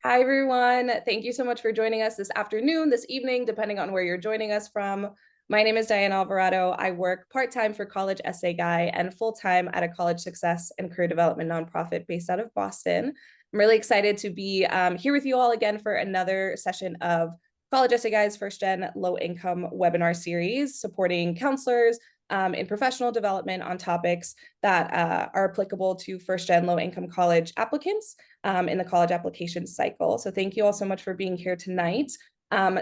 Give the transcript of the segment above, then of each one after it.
Hi, everyone. Thank you so much for joining us this afternoon, this evening, depending on where you're joining us from. My name is Diane Alvarado. I work part-time for College Essay Guy and full-time at a college success and career development nonprofit based out of Boston. I'm really excited to be here with you all again for another session of College Essay Guy's First Gen Low Income webinar series, supporting counselors in professional development on topics that are applicable to first gen low income college applicants in the college application cycle. So thank you all so much for being here tonight.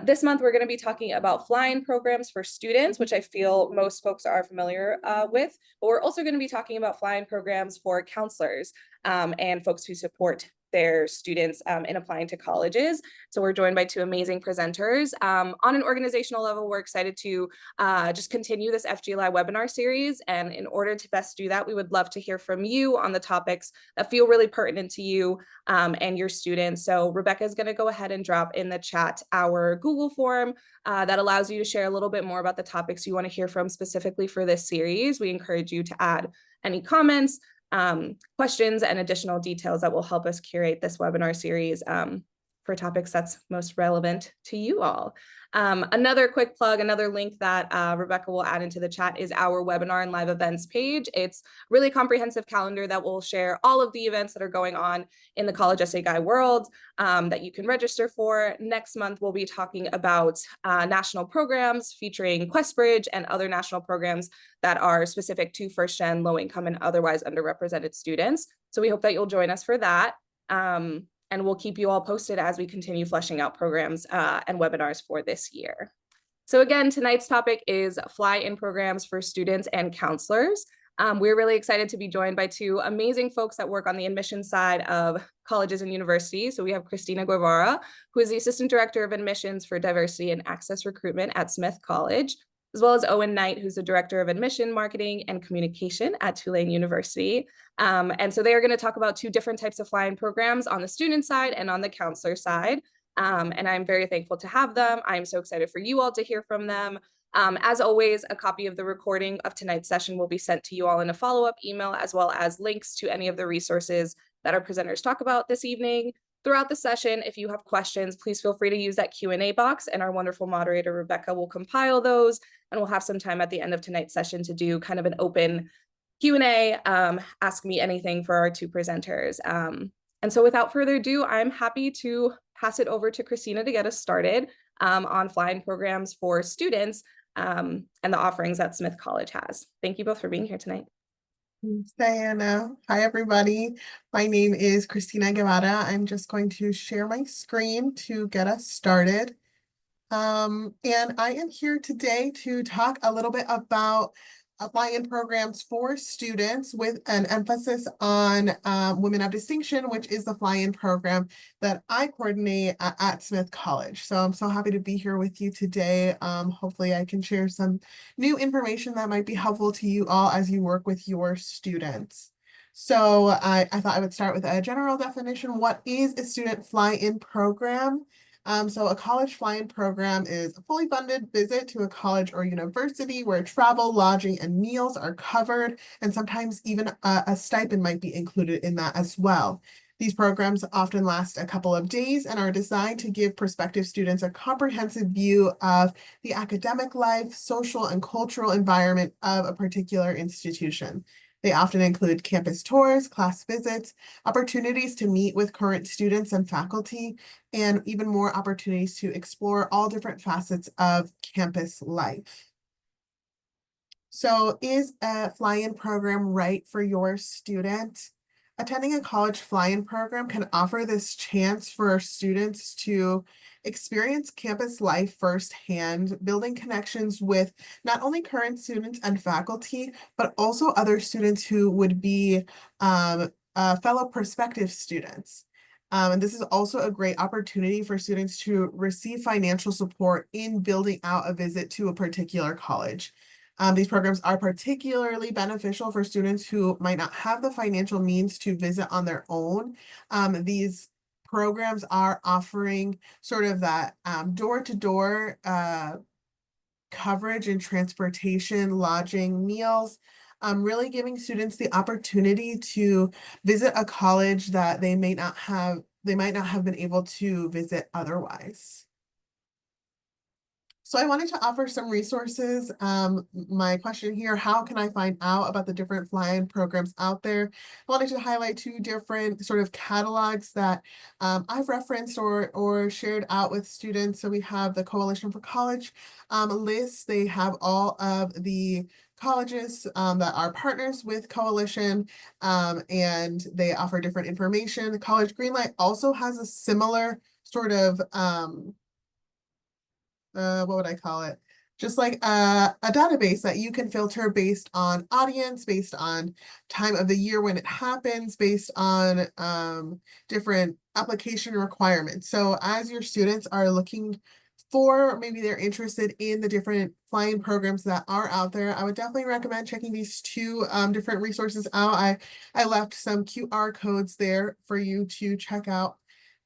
This month, we're going to be talking about fly-in programs for students, which I feel most folks are familiar with, but we're also going to be talking about fly-in programs for counselors and folks who support their students in applying to colleges. So we're joined by two amazing presenters. On an organizational level, we're excited to just continue this FG Live webinar series. And in order to best do that, we would love to hear from you on the topics that feel really pertinent to you and your students. So Rebecca is going to go ahead and drop in the chat our Google form that allows you to share a little bit more about the topics you want to hear from specifically for this series. We encourage you to add any comments, questions, and additional details that will help us curate this webinar series for topics that's most relevant to you all. Another quick plug, another link that Rebecca will add into the chat is our webinar and live events page. It's a really comprehensive calendar that will share all of the events that are going on in the College Essay Guy world that you can register for. Next month, we'll be talking about national programs featuring QuestBridge and other national programs that are specific to first gen, low income, and otherwise underrepresented students. So we hope that you'll join us for that. And we'll keep you all posted as we continue fleshing out programs and webinars for this year. So again, tonight's topic is fly-in programs for students and counselors. We're really excited to be joined by two amazing folks that work on the admissions side of colleges and universities. So we have Christina Guevara, who is the Assistant Director of Admissions for Diversity and Access Recruitment at Smith College, as well as Owen Knight, who's the Director of Admission, Marketing, and Communication at Tulane University. And so they are going to talk about two different types of fly-in programs on the student side and on the counselor side. And I'm very thankful to have them. I'm so excited for you all to hear from them. As always, a copy of the recording of tonight's session will be sent to you all in a follow-up email, as well as links to any of the resources that our presenters talk about this evening. Throughout the session, if you have questions, please feel free to use that Q&A box, and our wonderful moderator, Rebecca, will compile those, and we'll have some time at the end of tonight's session to do kind of an open Q&A, ask me anything for our two presenters. And so without further ado, I'm happy to pass it over to Christina to get us started on fly-in programs for students and the offerings that Smith College has. Thank you both for being here tonight. Thanks, Diana. Hi, everybody. My name is Christina Guevara. I'm just going to share my screen to get us started. And I am here today to talk a little bit about fly-in programs for students with an emphasis on Women of Distinction, which is the fly-in program that I coordinate at Smith College. So I'm so happy to be here with you today. Hopefully I can share some new information that might be helpful to you all as you work with your students. So I thought I would start with a general definition. What is a student fly-in program? So a college fly-in program is a fully funded visit to a college or university where travel, lodging, and meals are covered, and sometimes even a stipend might be included in that as well. These programs often last a couple of days and are designed to give prospective students a comprehensive view of the academic life, social, and cultural environment of a particular institution. They often include campus tours, class visits, opportunities to meet with current students and faculty, and even more opportunities to explore all different facets of campus life. So is a fly-in program right for your student? Attending a college fly-in program can offer this chance for students to experience campus life firsthand, building connections with not only current students and faculty, but also other students who would be fellow prospective students. And this is also a great opportunity for students to receive financial support in building out a visit to a particular college. These programs are particularly beneficial for students who might not have the financial means to visit on their own. These programs are offering sort of that door-to-door coverage and transportation, lodging, meals, really giving students the opportunity to visit a college that they may not have they might not have been able to visit otherwise. So I wanted to offer some resources. My question here, how can I find out about the different fly-in programs out there? I wanted to highlight two different sort of catalogs that I've referenced or shared out with students. So we have the Coalition for College list. They have all of the colleges that are partners with Coalition, and they offer different information. The College Greenlight also has a similar sort of what would I call it? Just like a database that you can filter based on audience, based on time of the year when it happens, based on different application requirements. So as your students are looking for, maybe they're interested in the different flying programs that are out there, I would definitely recommend checking these two different resources out. I left some QR codes there for you to check out.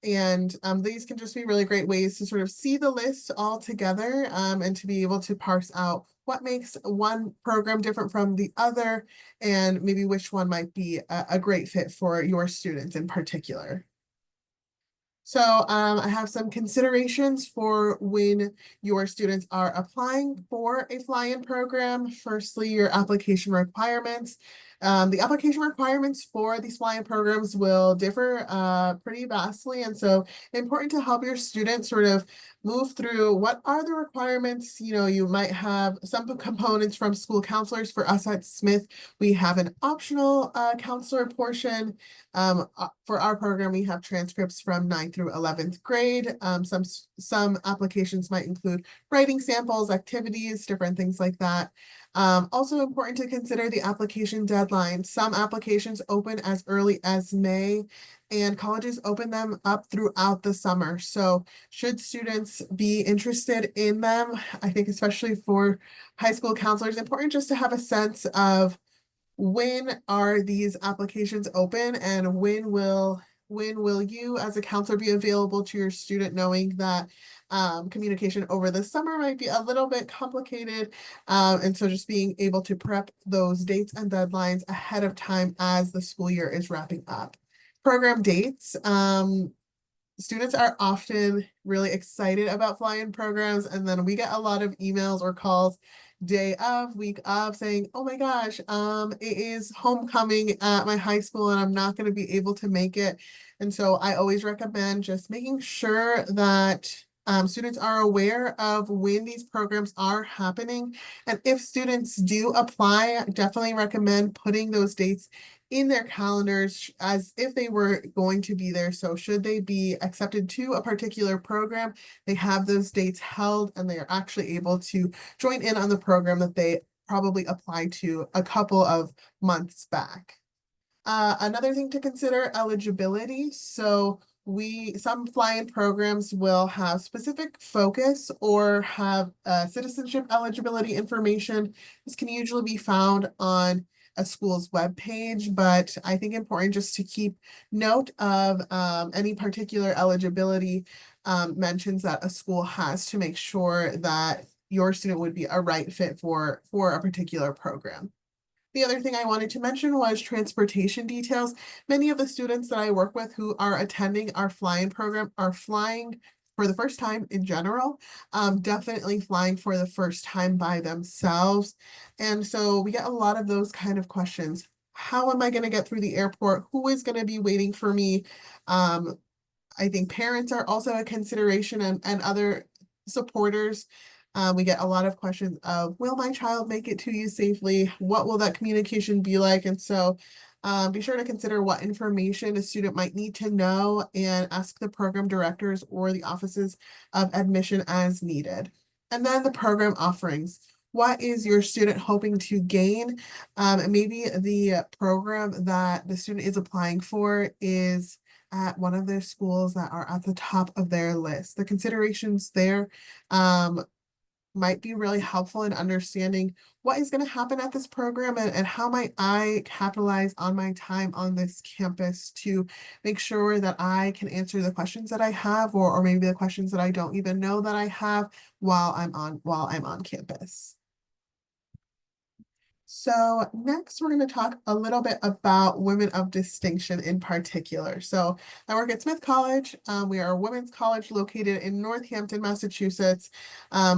And these can just be really great ways to sort of see the list all together and to be able to parse out what makes one program different from the other and maybe which one might be a great fit for your students in particular. So I have some considerations for when your students are applying for a fly-in program. Firstly, your application requirements. The application requirements for these fly-in programs will differ pretty vastly. And so important to help your students sort of move through what are the requirements. You know, you might have some components from school counselors. For us at Smith, we have an optional counselor portion. For our program, we have transcripts from 9th through 11th grade. Some applications might include writing samples, activities, different things like that. Also important to consider the application deadline. Some applications open as early as May, and colleges open them up throughout the summer. So should students be interested in them, I think especially for high school counselors, important just to have a sense of when are these applications open and when will you as a counselor be available to your student, knowing that communication over the summer might be a little bit complicated. And so just being able to prep those dates and deadlines ahead of time as the school year is wrapping up. Program dates. Students are often really excited about fly-in programs, and then we get a lot of emails or calls day of, week of, saying, oh my gosh, it is homecoming at my high school and I'm not going to be able to make it. And so I always recommend just making sure that students are aware of when these programs are happening. And if students do apply, I definitely recommend putting those dates in their calendars as if they were going to be there. So should they be accepted to a particular program, they have those dates held and they are actually able to join in on the program that they probably applied to a couple of months back. Another thing to consider, eligibility. So some fly-in programs will have specific focus or have citizenship eligibility information. This can usually be found on a school's webpage, but I think important just to keep note of any particular eligibility mentions that a school has to make sure that your student would be a right fit for a particular program. The other thing I wanted to mention was transportation details. Many of the students that I work with who are attending our fly-in program are flying for the first time in general, definitely flying for the first time by themselves. And so we get a lot of those kind of questions. How am I going to get through the airport? Who is going to be waiting for me? I think parents are also a consideration and other supporters. We get a lot of questions of, will my child make it to you safely? What will that communication be like? And so be sure to consider what information a student might need to know and ask the program directors or the offices of admission as needed. And then the program offerings. What is your student hoping to gain? Maybe the program that the student is applying for is at one of their schools that are at the top of their list. The considerations there might be really helpful in understanding what is going to happen at this program and how might I capitalize on my time on this campus to make sure that I can answer the questions that I have or maybe the questions that I don't even know that I have while I'm on campus. So next, we're going to talk a little bit about women of distinction in particular. So I work at Smith College. We are a women's college located in Northampton, Massachusetts.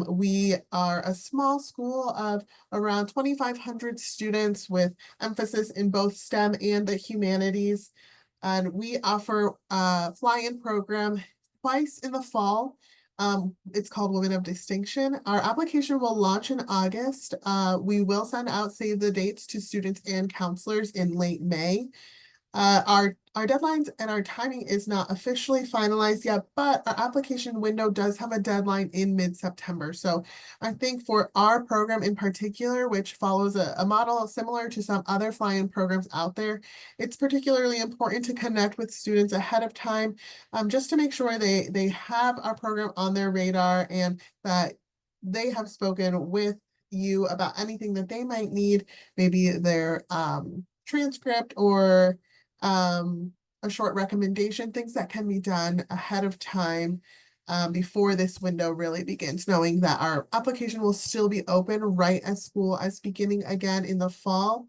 We are a small school of around 2,500 students with emphasis in both STEM and the humanities. And we offer a fly-in program twice in the fall. It's called Women of Distinction. Our application will launch in August. We will send out save the dates to students and counselors in late May. Our deadlines and our timing is not officially finalized yet, but our application window does have a deadline in mid-September. So I think for our program in particular, which follows a model similar to some other fly-in programs out there, it's particularly important to connect with students ahead of time, just to make sure they have our program on their radar and that they have spoken with you about anything that they might need, maybe their transcript or a short recommendation, things that can be done ahead of time before this window really begins, knowing that our application will still be open right as school is beginning again in the fall.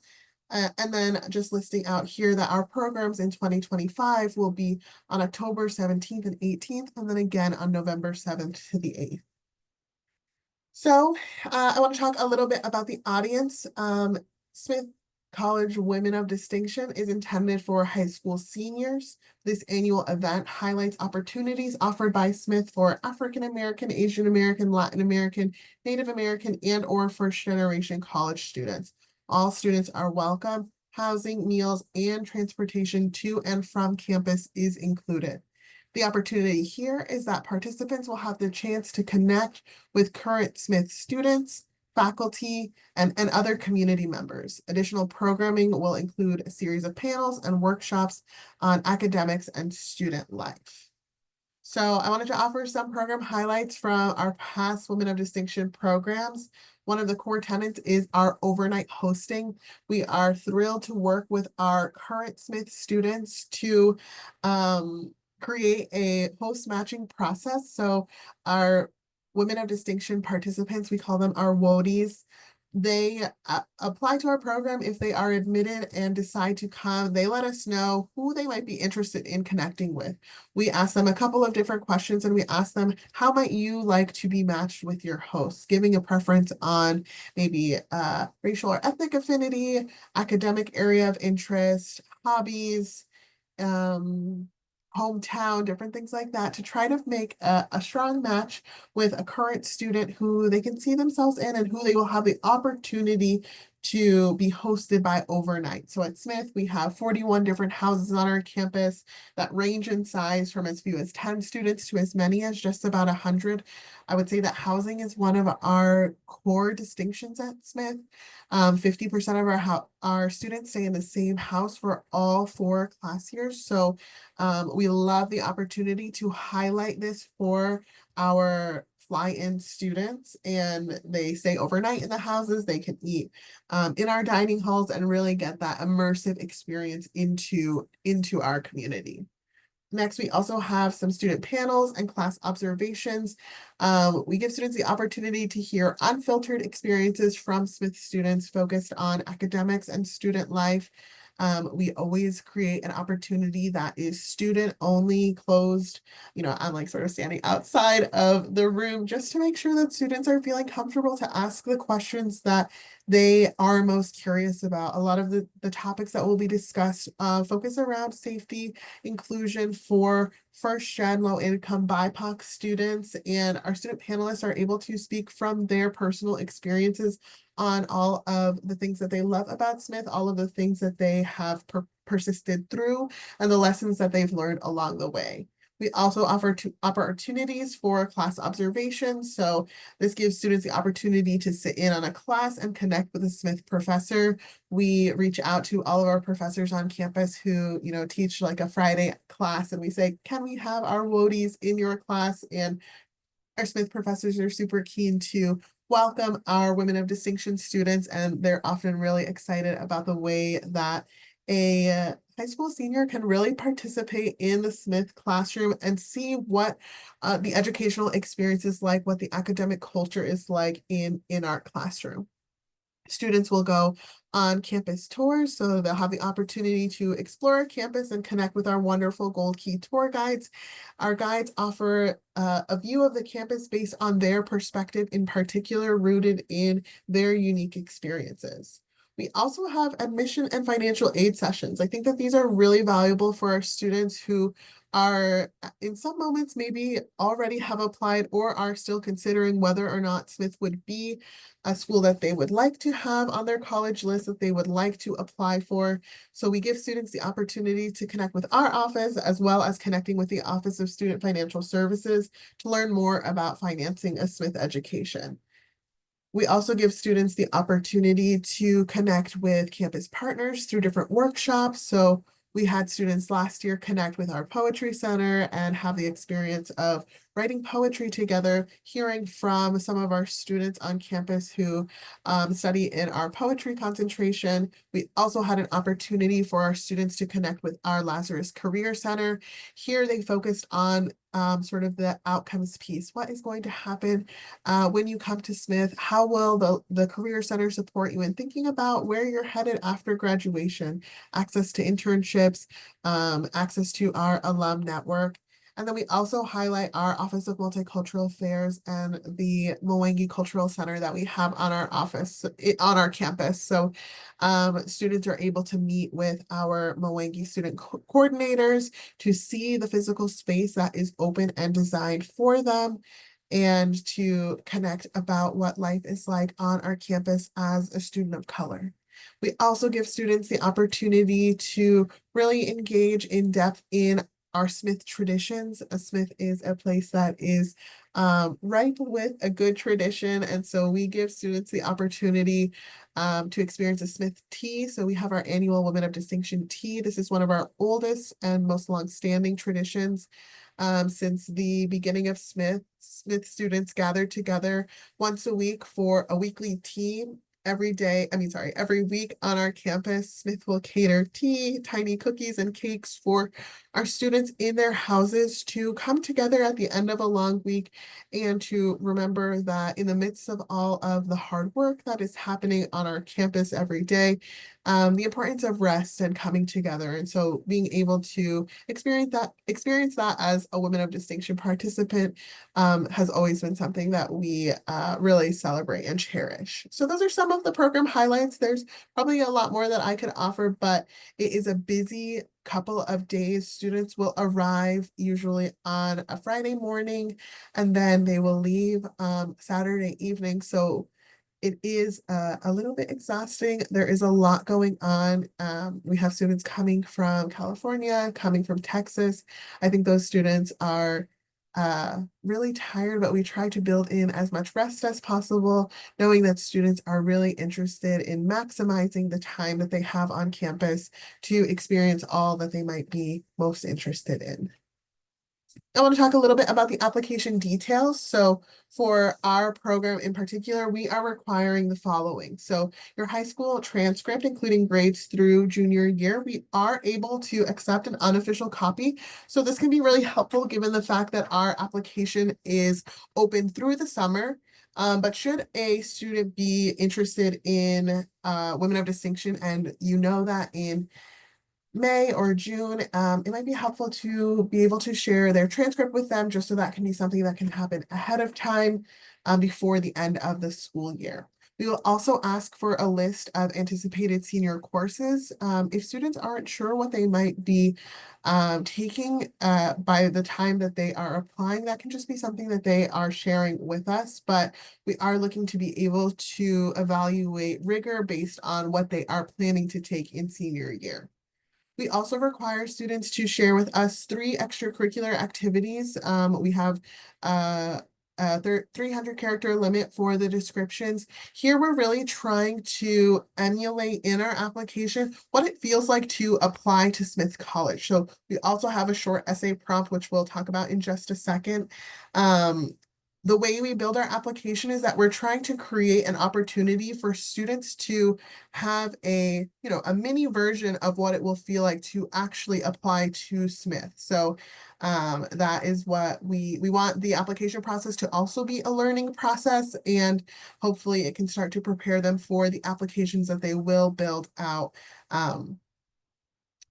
And then just listing out here that our programs in 2025 will be on October 17th and 18th, and then again on November 7th to the 8th. So I want to talk a little bit about the audience. Smith College Women of Distinction is intended for high school seniors. This annual event highlights opportunities offered by Smith for African American, Asian American, Latin American, Native American, and or first generation college students. All students are welcome. Housing, meals, and transportation to and from campus is included. The opportunity here is that participants will have the chance to connect with current Smith students, faculty, and other community members. Additional programming will include a series of panels and workshops on academics and student life. So I wanted to offer some program highlights from our past Women of Distinction programs. One of the core tenets is our overnight hosting. We are thrilled to work with our current Smith students to create a host matching process. So our Women of Distinction participants, we call them our WODIes. They apply to our program if they are admitted and decide to come. They let us know who they might be interested in connecting with. We ask them a couple of different questions and we ask them, how might you like to be matched with your host? Giving a preference on maybe racial or ethnic affinity, academic area of interest, hobbies, hometown, different things like that, to try to make a strong match with a current student who they can see themselves in and who they will have the opportunity to be hosted by overnight. So at Smith, we have 41 different houses on our campus that range in size from as few as 10 students to as many as just about 100. I would say that housing is one of our core distinctions at Smith. 50% of our students stay in the same house for all 4 class years. So we love the opportunity to highlight this for our fly-in students, and they stay overnight in the houses. They can eat in our dining halls and really get that immersive experience into our community. Next, we also have some student panels and class observations. We give students the opportunity to hear unfiltered experiences from Smith students focused on academics and student life. We always create an opportunity that is student only, closed. I'm like sort of standing outside of the room just to make sure that students are feeling comfortable to ask the questions that they are most curious about. A lot of the topics that will be discussed focus around safety, inclusion for first gen low income BIPOC students, and our student panelists are able to speak from their personal experiences on all of the things that they love about Smith, all of the things that they have persisted through, and the lessons that they've learned along the way. We also offer opportunities for class observations. So this gives students the opportunity to sit in on a class and connect with a Smith professor. We reach out to all of our professors on campus who, teach like a Friday class, and we say, can we have our WODIes in your class? And our Smith professors are super keen to welcome our Women of Distinction students, and they're often really excited about the way that a high school senior can really participate in the Smith classroom and see what the educational experience is like, what the academic culture is like in our classroom. Students will go on campus tours, so they'll have the opportunity to explore our campus and connect with our wonderful Gold Key tour guides. Our guides offer a view of the campus based on their perspective, in particular, rooted in their unique experiences. We also have admission and financial aid sessions. I think that these are really valuable for our students who are in some moments maybe already have applied or are still considering whether or not Smith would be a school that they would like to have on their college list that they would like to apply for. So we give students the opportunity to connect with our office as well as connecting with the Office of Student Financial Services to learn more about financing a Smith education. We also give students the opportunity to connect with campus partners through different workshops. So we had students last year connect with our poetry center and have the experience of writing poetry together, hearing from some of our students on campus who study in our poetry concentration. We also had an opportunity for our students to connect with our Lazarus Career Center. Here they focused on sort of the outcomes piece. What is going to happen when you come to Smith? How will the Career Center support you in thinking about where you're headed after graduation? Access to internships, access to our alum network. And then we also highlight our Office of Multicultural Affairs and the Mwangi Cultural Center that we have on our on our campus. So students are able to meet with our Mwangi student coordinators to see the physical space that is open and designed for them, and to connect about what life is like on our campus as a student of color. We also give students the opportunity to really engage in depth in our Smith traditions. A Smith is a place that is ripe with a good tradition. And so we give students the opportunity to experience a Smith tea. So we have our annual Women of Distinction tea. This is one of our oldest and most longstanding traditions. Since the beginning of Smith students gathered together once a week for a weekly tea. Every week on our campus, Smith will cater tea, tiny cookies, and cakes for our students in their houses to come together at the end of a long week and to remember that in the midst of all of the hard work that is happening on our campus every day, the importance of rest and coming together. And so being able to experience that as a Women of Distinction participant has always been something that we really celebrate and cherish. So those are some of the program highlights. There's probably a lot more that I could offer, but it is a busy couple of days. Students will arrive usually on a Friday morning, and then they will leave Saturday evening. So it is a little bit exhausting. There is a lot going on. We have students coming from California, coming from Texas. I think those students are really tired, but we try to build in as much rest as possible, knowing that students are really interested in maximizing the time that they have on campus to experience all that they might be most interested in. I want to talk a little bit about the application details. So for our program in particular, we are requiring the following. So your high school transcript, including grades through junior year, we are able to accept an unofficial copy. So this can be really helpful given the fact that our application is open through the summer. But should a student be interested in Women of Distinction, and you know that in May or June, it might be helpful to be able to share their transcript with them, just so that can be something that can happen ahead of time before the end of the school year. We will also ask for a list of anticipated senior courses. If students aren't sure what they might be taking by the time that they are applying, that can just be something that they are sharing with us, but we are looking to be able to evaluate rigor based on what they are planning to take in senior year. We also require students to share with us 3 extracurricular activities. We have a 300 character limit for the descriptions. Here we're really trying to emulate in our application what it feels like to apply to Smith College. So we also have a short essay prompt, which we'll talk about in just a second. the way we build our application is that we're trying to create an opportunity for students to have a mini version of what it will feel like to actually apply to Smith. So that is what we want the application process to also be a learning process, and hopefully it can start to prepare them for the applications that they will build out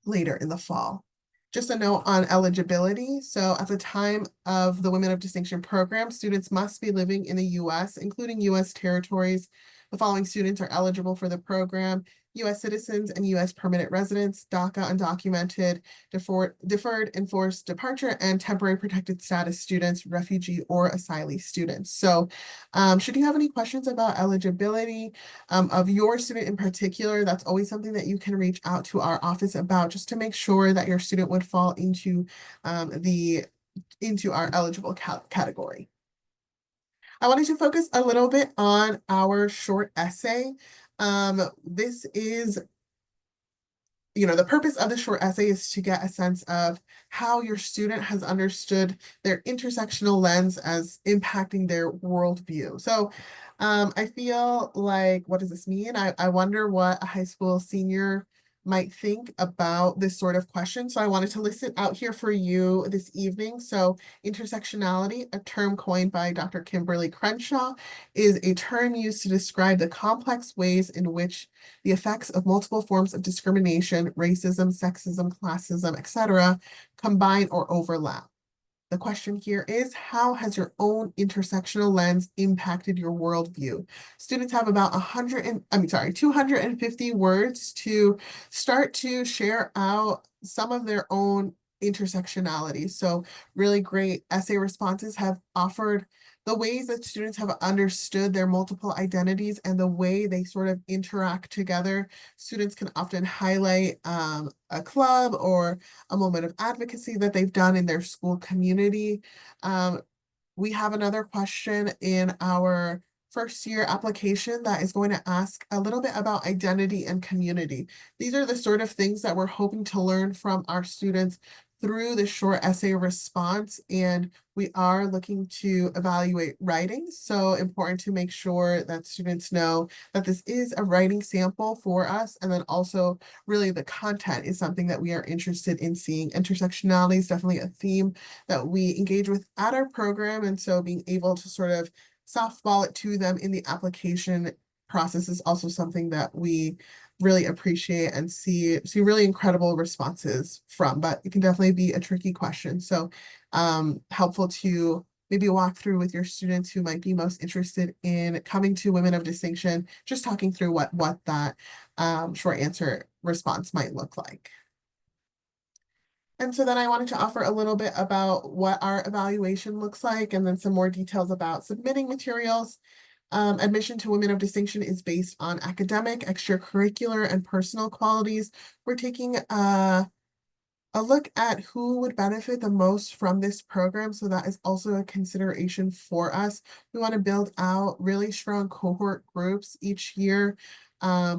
later in the fall. Just a note on eligibility. So at the time of the Women of Distinction program, students must be living in the US, including US territories. The following students are eligible for the program: US citizens and US permanent residents, DACA undocumented, deferred enforced departure, and temporary protected status students, refugee or asylee students. So should you have any questions about eligibility of your student in particular, that's always something that you can reach out to our office about, just to make sure that your student would fall into our eligible category. I wanted to focus a little bit on our short essay. This is the purpose of the short essay is to get a sense of how your student has understood their intersectional lens as impacting their worldview. So I feel like, what does this mean? I wonder what a high school senior might think about this sort of question. So I wanted to list it out here for you this evening. So intersectionality, a term coined by Dr. Kimberly Crenshaw, is a term used to describe the complex ways in which the effects of multiple forms of discrimination, racism, sexism, classism, etc., combine or overlap. The question here is, how has your own intersectional lens impacted your worldview? Students have about 250 words to start to share out some of their own intersectionality. So really great essay responses have offered the ways that students have understood their multiple identities and the way they sort of interact together. Students can often highlight a club or a moment of advocacy that they've done in their school community. We have another question in our first year application that is going to ask a little bit about identity and community. These are the sort of things that we're hoping to learn from our students through the short essay response, and we are looking to evaluate writing. So important to make sure that students know that this is a writing sample for us, and then also really the content is something that we are interested in seeing. Intersectionality is definitely a theme that we engage with at our program, and so being able to sort of softball it to them in the application process is also something that we really appreciate and see really incredible responses from, but it can definitely be a tricky question. So helpful to maybe walk through with your students who might be most interested in coming to Women of Distinction, just talking through what that short answer response might look like. And so then I wanted to offer a little bit about what our evaluation looks like, and then some more details about submitting materials. Admission to Women of Distinction is based on academic, extracurricular, and personal qualities. We're taking a look at who would benefit the most from this program, so that is also a consideration for us. We want to build out really strong cohort groups each year.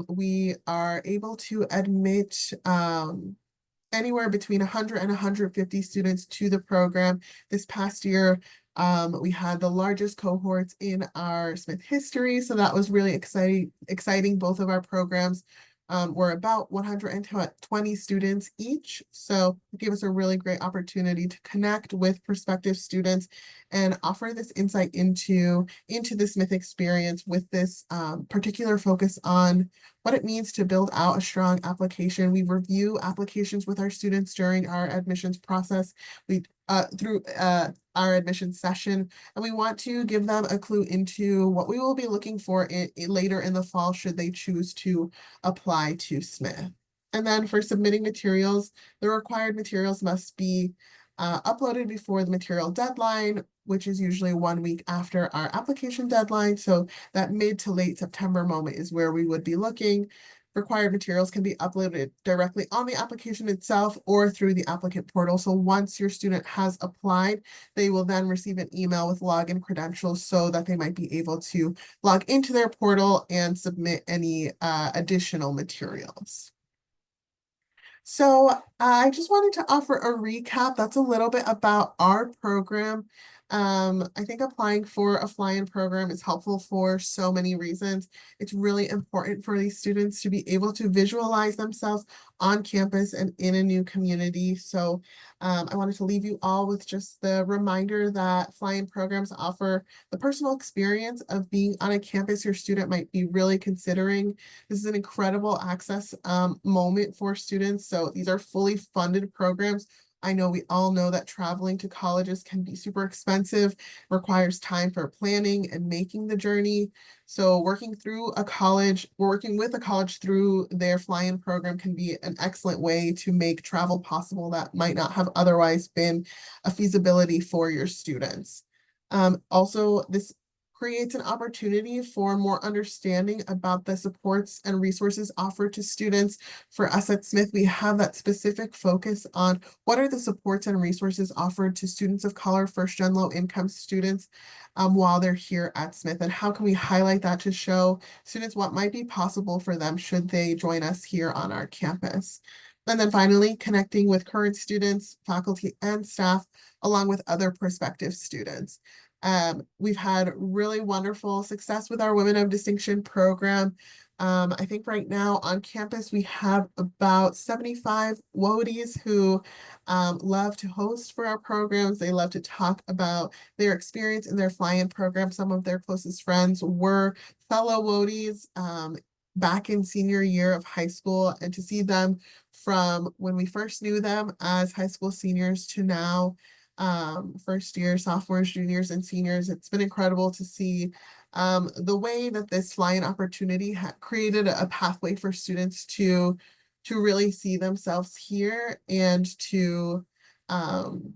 We are able to admit anywhere between 100 and 150 students to the program. This past year, we had the largest cohorts in our Smith history, so that was really exciting. Both of our programs were about 120 students each, so it gave us a really great opportunity to connect with prospective students and offer this insight into the Smith experience with this particular focus on what it means to build out a strong application. We review applications with our students during our admissions process. We through our admissions session, and we want to give them a clue into what we will be looking for later in the fall should they choose to apply to Smith. And then for submitting materials, the required materials must be uploaded before the material deadline, which is usually 1 week after our application deadline. So that mid to late September moment is where we would be looking. Required materials can be uploaded directly on the application itself or through the applicant portal. So once your student has applied, they will then receive an email with login credentials so that they might be able to log into their portal and submit any additional materials. So I just wanted to offer a recap. That's a little bit about our program. I think applying for a fly-in program is helpful for so many reasons. It's really important for these students to be able to visualize themselves on campus and in a new community. So I wanted to leave you all with just the reminder that fly-in programs offer the personal experience of being on a campus your student might be really considering. This is an incredible access moment for students. So these are fully funded programs. I know we all know that traveling to colleges can be super expensive, requires time for planning and making the journey. So working with a college through their fly-in program can be an excellent way to make travel possible that might not have otherwise been a feasibility for your students. Also, this creates an opportunity for more understanding about the supports and resources offered to students. For us at Smith, we have that specific focus on what are the supports and resources offered to students of color, first-gen low-income students while they're here at Smith, and how can we highlight that to show students what might be possible for them should they join us here on our campus. And then finally, connecting with current students, faculty, and staff, along with other prospective students. We've had really wonderful success with our Women of Distinction program. I think right now on campus, we have about 75 WODIes who love to host for our programs. They love to talk about their experience in their fly-in program. Some of their closest friends were fellow WODIes back in senior year of high school, and to see them from when we first knew them as high school seniors to now first year, sophomores, juniors, and seniors. It's been incredible to see the way that this fly-in opportunity created a pathway for students to really see themselves here and to to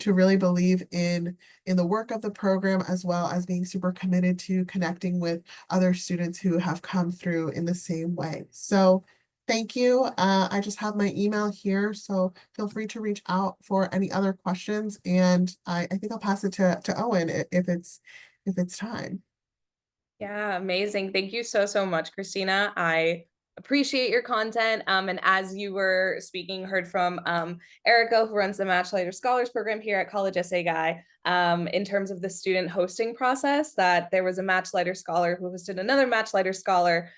really believe in the work of the program, as well as being super committed to connecting with other students who have come through in the same way. So thank you. I just have my email here, so feel free to reach out for any other questions. And I think I'll pass it to Owen if it's time. Yeah, amazing. Thank you so, so much, Christina. I appreciate your content. And as you were speaking, heard from Erica, who runs the Matchlighter Scholars Program here at College SA Guy, in terms of the student hosting process, that there was a Matchlighter Scholar who hosted another Matchlighter Scholar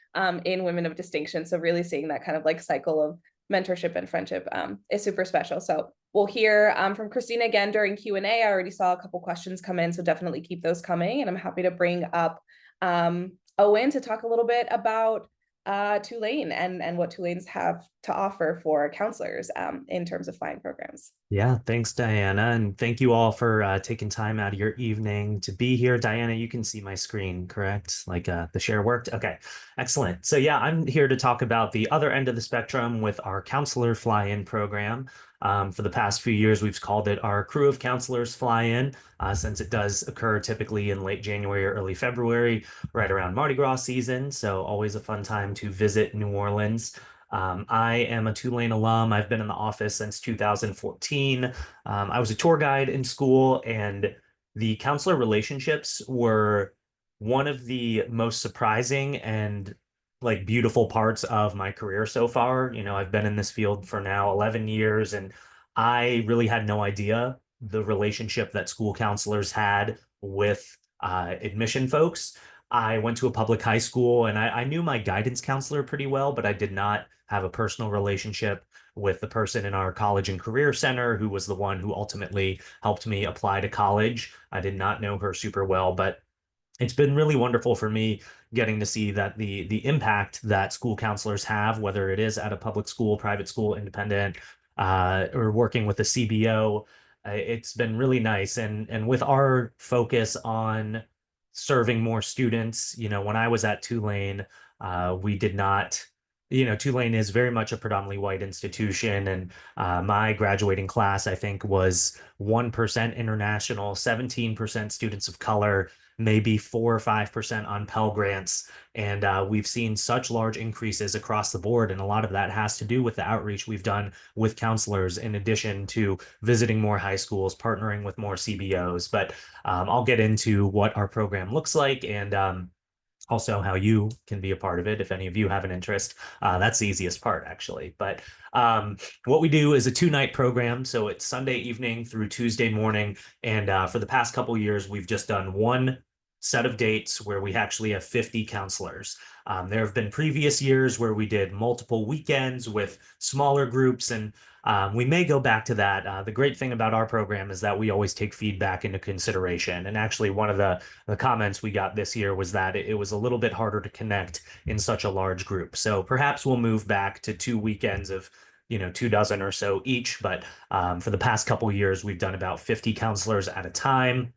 in Women of Distinction. So really seeing that kind of like cycle of mentorship and friendship is super special. So we'll hear from Christina again during Q&A. I already saw a couple questions come in, so definitely keep those coming. And I'm happy to bring up Owen to talk a little bit about Tulane and what Tulane's have to offer for counselors in terms of flying programs. Yeah, thanks, Diana. And thank you all for taking time out of your evening to be here. Diana, you can see my screen, correct? Like the share worked? Okay, excellent. So yeah, I'm here to talk about the other end of the spectrum with our counselor fly-in program. For the past few years, we've called it our Crew of Counselors Fly-In, since it does occur typically in late January or early February, right around Mardi Gras season. So always a fun time to visit New Orleans. I am a Tulane alum. I've been in the office since 2014. I was a tour guide in school, and the counselor relationships were one of the most surprising and like beautiful parts of my career so far. You know, I've been in this field for now 11 years, and I really had no idea the relationship that school counselors had with admission folks. I went to a public high school, and I knew my guidance counselor pretty well, but I did not have a personal relationship with the person in our college and career center who was the one who ultimately helped me apply to college. I did not know her super well, but it's been really wonderful for me getting to see that the impact that school counselors have, whether it is at a public school, private school, independent, or working with a CBO. It's been really nice. And with our focus on serving more students, you know, when I was at Tulane, we did not. You know, Tulane is very much a predominantly white institution, and my graduating class, I think, was 1% international, 17% students of color, maybe 4 or 5% on Pell Grants. And we've seen such large increases across the board. And a lot of that has to do with the outreach we've done with counselors, in addition to visiting more high schools, partnering with more CBOs. But I'll get into what our program looks like and also how you can be a part of it if any of you have an interest. That's the easiest part, actually. But what we do is a 2-night program. So it's Sunday evening through Tuesday morning. And for the past couple years, we've just done one set of dates where we actually have 50 counselors. There have been previous years where we did multiple weekends with smaller groups, and we may go back to that. The great thing about our program is that we always take feedback into consideration. And actually, one of the comments we got this year was that it was a little bit harder to connect in such a large group. So perhaps we'll move back to 2 weekends of 24 or so each. But for the past couple of years, we've done about 50 counselors at a time.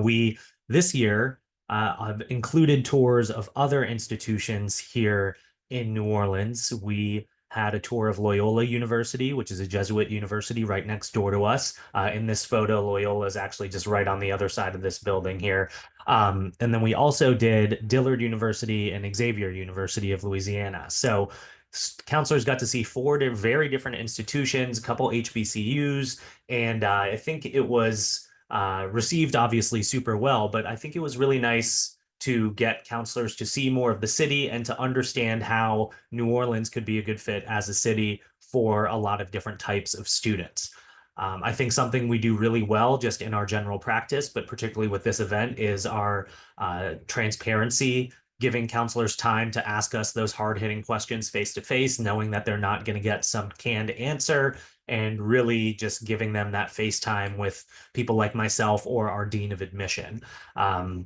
We this year have included tours of other institutions here in New Orleans. We had a tour of Loyola University, which is a Jesuit university right next door to us. In this photo, Loyola is actually just right on the other side of this building here. And then we also did Dillard University and Xavier University of Louisiana. So counselors got to see 4 very different institutions, a couple HBCUs, and I think it was received obviously super well, but I think it was really nice to get counselors to see more of the city and to understand how New Orleans could be a good fit as a city for a lot of different types of students. I think something we do really well just in our general practice, but particularly with this event, is our transparency, giving counselors time to ask us those hard-hitting questions face to face, knowing that they're not going to get some canned answer, and really just giving them that face time with people like myself or our dean of admission.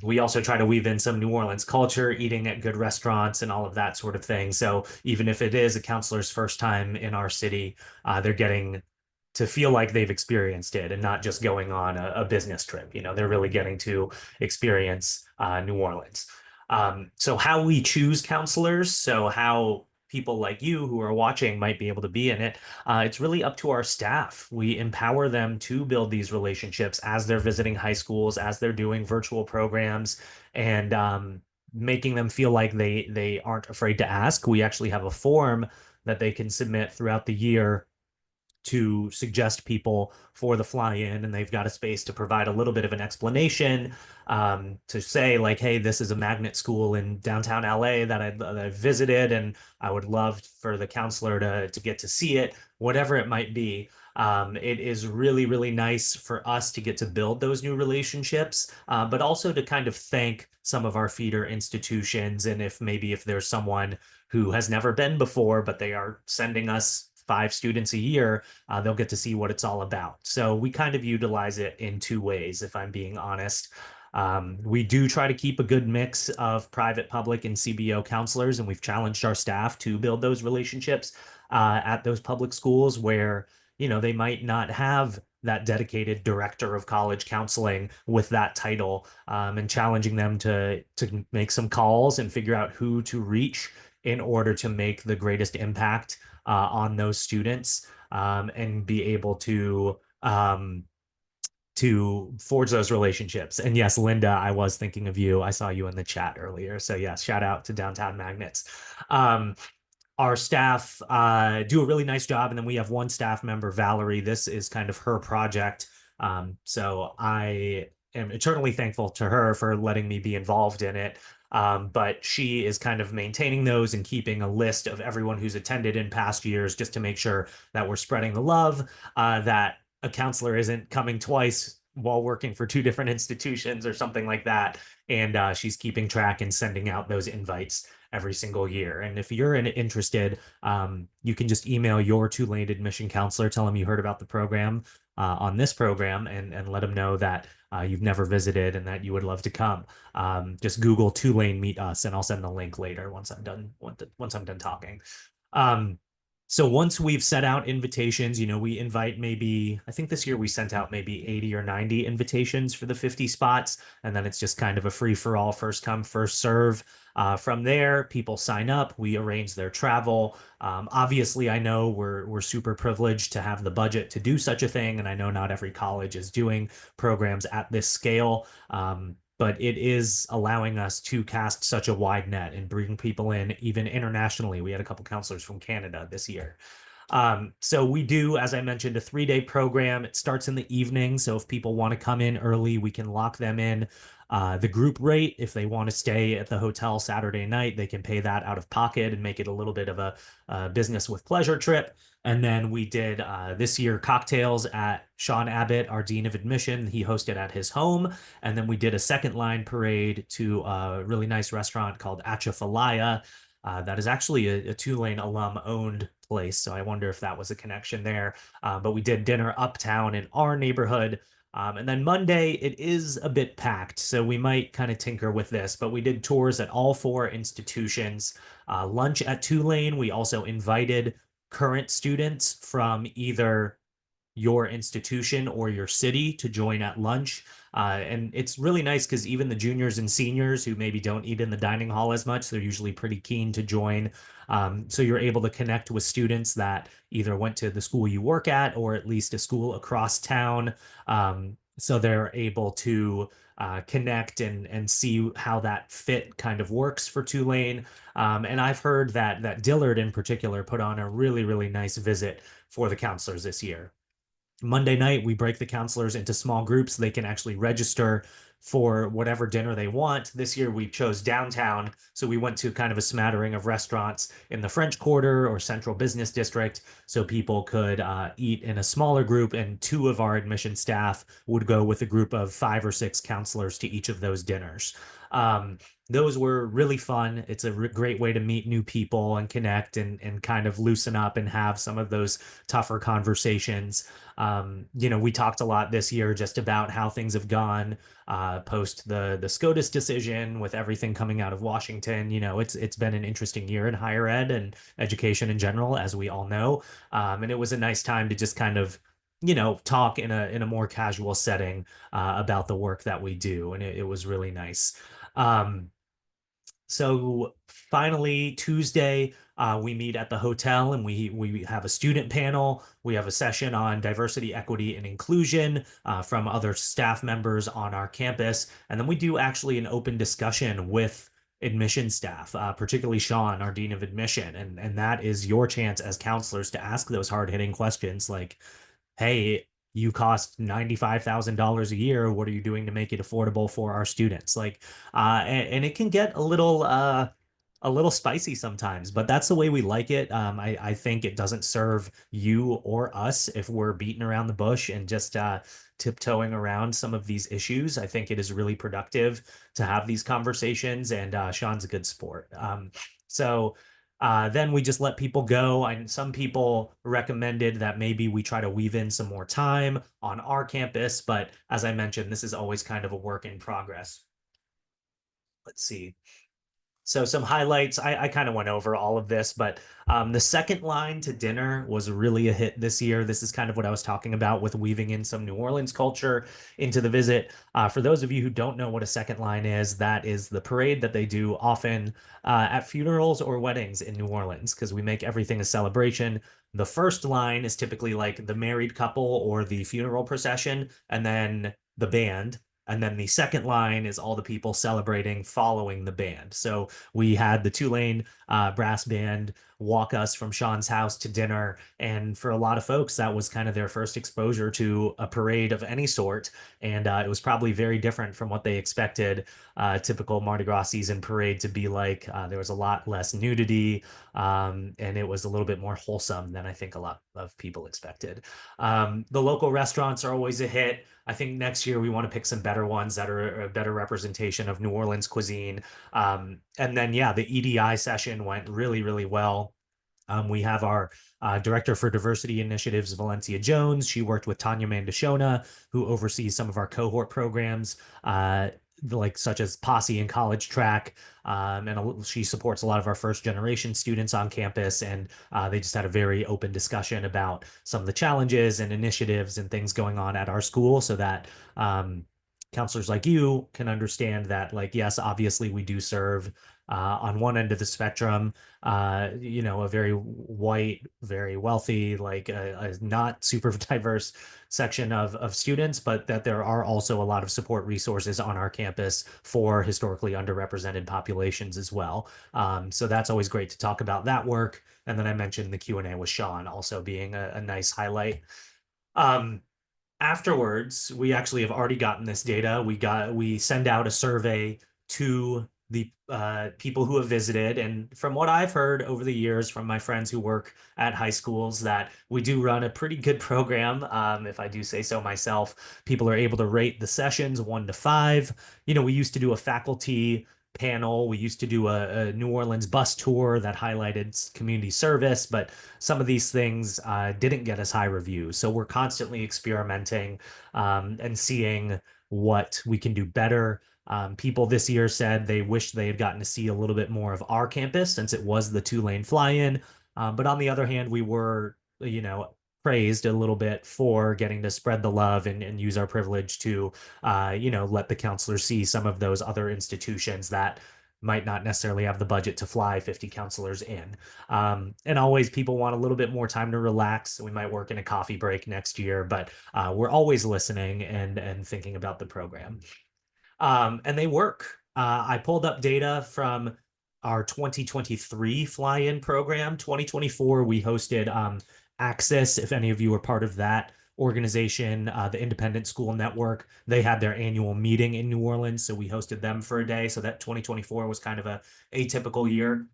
We also try to weave in some New Orleans culture, eating at good restaurants and all of that sort of thing. So even if it is a counselor's first time in our city, they're getting to feel like they've experienced it and not just going on a business trip. They're really getting to experience New Orleans. So how we choose counselors, so how people like you who are watching might be able to be in it, it's really up to our staff. We empower them to build these relationships as they're visiting high schools, as they're doing virtual programs, and making them feel like they aren't afraid to ask. We actually have a form that they can submit throughout the year to suggest people for the fly-in, and they've got a space to provide a little bit of an explanation, to say like, hey, this is a magnet school in downtown LA that I've visited, and I would love for the counselor to get to see it, whatever it might be. It is really, really nice for us to get to build those new relationships, but also to kind of thank some of our feeder institutions. And if there's someone who has never been before, but they are sending us 5 students a year, they'll get to see what it's all about. So we kind of utilize it in 2 ways, if I'm being honest. We do try to keep a good mix of private, public, and CBO counselors, and we've challenged our staff to build those relationships at those public schools where, they might not have that dedicated director of college counseling with that title, and challenging them to make some calls and figure out who to reach in order to make the greatest impact on those students, and be able to forge those relationships. And yes, Linda, I was thinking of you. I saw you in the chat earlier. So yes, shout out to Downtown Magnets. Our staff do a really nice job. And then we have one staff member, Valerie. This is kind of her project. So I am eternally thankful to her for letting me be involved in it. But she is kind of maintaining those and keeping a list of everyone who's attended in past years, just to make sure that we're spreading the love, that a counselor isn't coming twice while working for 2 different institutions or something like that. And she's keeping track and sending out those invites every single year. And if you're interested, you can just email your Tulane admission counselor, tell them you heard about the program on this program, and let them know that you've never visited and that you would love to come. Just Google Tulane Meet Us, and I'll send the link later once I'm done talking. So once we've set out invitations, we invite I think this year we sent out maybe 80 or 90 invitations for the 50 spots. And then it's just kind of a free for all, first come, first serve. From there, people sign up, we arrange their travel. Obviously, I know we're super privileged to have the budget to do such a thing. And I know not every college is doing programs at this scale. But it is allowing us to cast such a wide net and bring people in even internationally. We had a couple counselors from Canada this year. So we do, as I mentioned, a 3-day program. It starts in the evening. So if people want to come in early, we can lock them in. The group rate, if they want to stay at the hotel Saturday night, they can pay that out of pocket and make it a little bit of a business with pleasure trip. And then we did this year cocktails at Sean Abbott, our Dean of Admission. He hosted at his home. And then we did a second line parade to a really nice restaurant called Atchafalaya. That is actually a Tulane alum owned place. So I wonder if that was a connection there. But we did dinner uptown in our neighborhood. And then Monday, it is a bit packed. So we might kind of tinker with this, but we did tours at all 4 institutions. Lunch at Tulane. We also invited current students from either your institution or your city to join at lunch. And it's really nice because even the juniors and seniors who maybe don't eat in the dining hall as much, they're usually pretty keen to join. So you're able to connect with students that either went to the school you work at or at least a school across town. So they're able to connect and see how that fit kind of works for Tulane. And I've heard that Dillard in particular put on a really, really nice visit for the counselors this year. Monday night, we break the counselors into small groups so they can actually register for whatever dinner they want. This year, we chose downtown. So we went to kind of a smattering of restaurants in the French Quarter or Central Business District so people could eat in a smaller group. And 2 of our admission staff would go with a group of 5 or 6 counselors to each of those dinners. Those were really fun. It's a great way to meet new people and connect and kind of loosen up and have some of those tougher conversations. We talked a lot this year just about how things have gone post the SCOTUS decision with everything coming out of Washington. It's been an interesting year in higher ed and education in general, as we all know. And it was a nice time to just kind of talk in a more casual setting about the work that we do, and it was really nice. So finally, Tuesday, we meet at the hotel and we have a student panel. We have a session on diversity, equity, and inclusion from other staff members on our campus. And then we do actually an open discussion with admission staff, particularly Sean, our Dean of Admission. And that is your chance as counselors to ask those hard-hitting questions like, hey, you cost $95,000 a year. What are you doing to make it affordable for our students? And it can get a little spicy sometimes, but that's the way we like it. I think it doesn't serve you or us if we're beating around the bush and just tiptoeing around some of these issues. I think it is really productive to have these conversations, and Sean's a good sport. Then we just let people go. And some people recommended that maybe we try to weave in some more time on our campus. But as I mentioned, this is always kind of a work in progress. Let's see. So some highlights, I kind of went over all of this, but the second line to dinner was really a hit this year. This is kind of what I was talking about with weaving in some New Orleans culture into the visit. For those of you who don't know what a second line is, that is the parade that they do often at funerals or weddings in New Orleans, because we make everything a celebration. The first line is typically like the married couple or the funeral procession, and then the band. And then the second line is all the people celebrating following the band. So we had the Tulane brass band walk us from Sean's house to dinner. And for a lot of folks, that was kind of their first exposure to a parade of any sort. And it was probably very different from what they expected typical Mardi Gras season parade to be like. There was a lot less nudity, and it was a little bit more wholesome than I think a lot of people expected. The local restaurants are always a hit. I think next year we want to pick some better ones that are a better representation of New Orleans cuisine. And then, yeah, the EDI session went really, really well. We have our Director for Diversity Initiatives, Valencia Jones. She worked with Tanya Mandashona, who oversees some of our cohort programs, such as Posse and College Track. And she supports a lot of our first generation students on campus. And they just had a very open discussion about some of the challenges and initiatives and things going on at our school so that counselors like you can understand that, like, yes, obviously we do serve on one end of the spectrum, a very white, very wealthy, like a not super diverse section of students, but that there are also a lot of support resources on our campus for historically underrepresented populations as well. So that's always great to talk about that work. And then I mentioned the Q&A with Sean also being a nice highlight. Um, Afterwards, we actually have already gotten this data. We send out a survey to the people who have visited, and from what I've heard over the years from my friends who work at high schools, that we do run a pretty good program. If I do say so myself, people are able to rate the sessions 1 to 5. We used to do a faculty panel. We used to do a New Orleans bus tour that highlighted community service, but some of these things didn't get as high reviews. So we're constantly experimenting and seeing what we can do better. People this year said they wish they had gotten to see a little bit more of our campus since it was the 2-lane fly-in. But on the other hand, we were, praised a little bit for getting to spread the love and use our privilege to, let the counselors see some of those other institutions that might not necessarily have the budget to fly 50 counselors in. And always people want a little bit more time to relax. We might work in a coffee break next year, but we're always listening and thinking about the program. And they work. I pulled up data from our 2023 fly-in program. 2024, we hosted Access, if any of you were part of that organization, the Independent School Network. They had their annual meeting in New Orleans, so we hosted them for a day. So that 2024 was kind of a atypical year.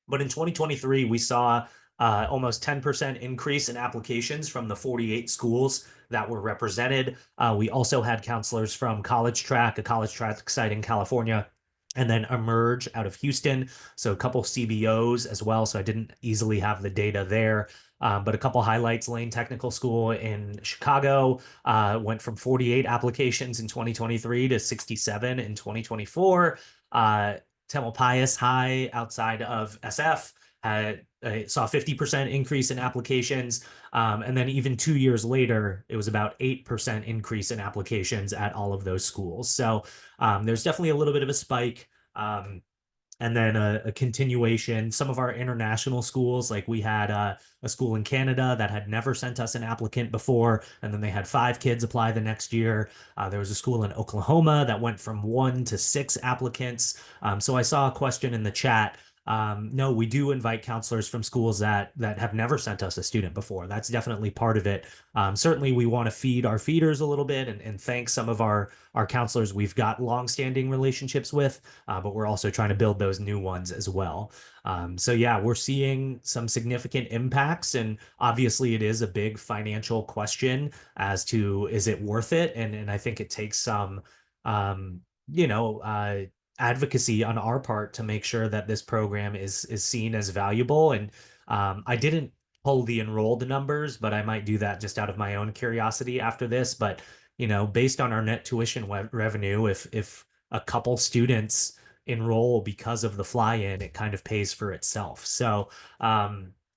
But in 2023, we saw almost 10% increase in applications from the 48 schools that were represented. We also had counselors from College Track, a college track site in California, and then Emerge out of Houston. So a couple CBOs as well. So I didn't easily have the data there. But a couple highlights: Lane Technical School in Chicago went from 48 applications in 2023 to 67 in 2024. Temple Pius High outside of SF saw a 50% increase in applications. And then even 2 years later, it was about 8% increase in applications at all of those schools. So there's definitely a little bit of a spike. And then a continuation. Some of our international schools, like we had a school in Canada that had never sent us an applicant before, and then they had 5 kids apply the next year. There was a school in Oklahoma that went from 1 to 6 applicants. So I saw a question in the chat. No, we do invite counselors from schools that have never sent us a student before. That's definitely part of it. Certainly, we want to feed our feeders a little bit and thank some of our counselors we've got longstanding relationships with, but we're also trying to build those new ones as well. So yeah, we're seeing some significant impacts, and obviously it is a big financial question as to is it worth it, and I think it takes some um, you know advocacy on our part to make sure that this program is seen as valuable. And I didn't pull the enrolled numbers, but I might do that just out of my own curiosity after this. But based on our net tuition revenue, if a couple students enroll because of the fly-in, it kind of pays for itself. So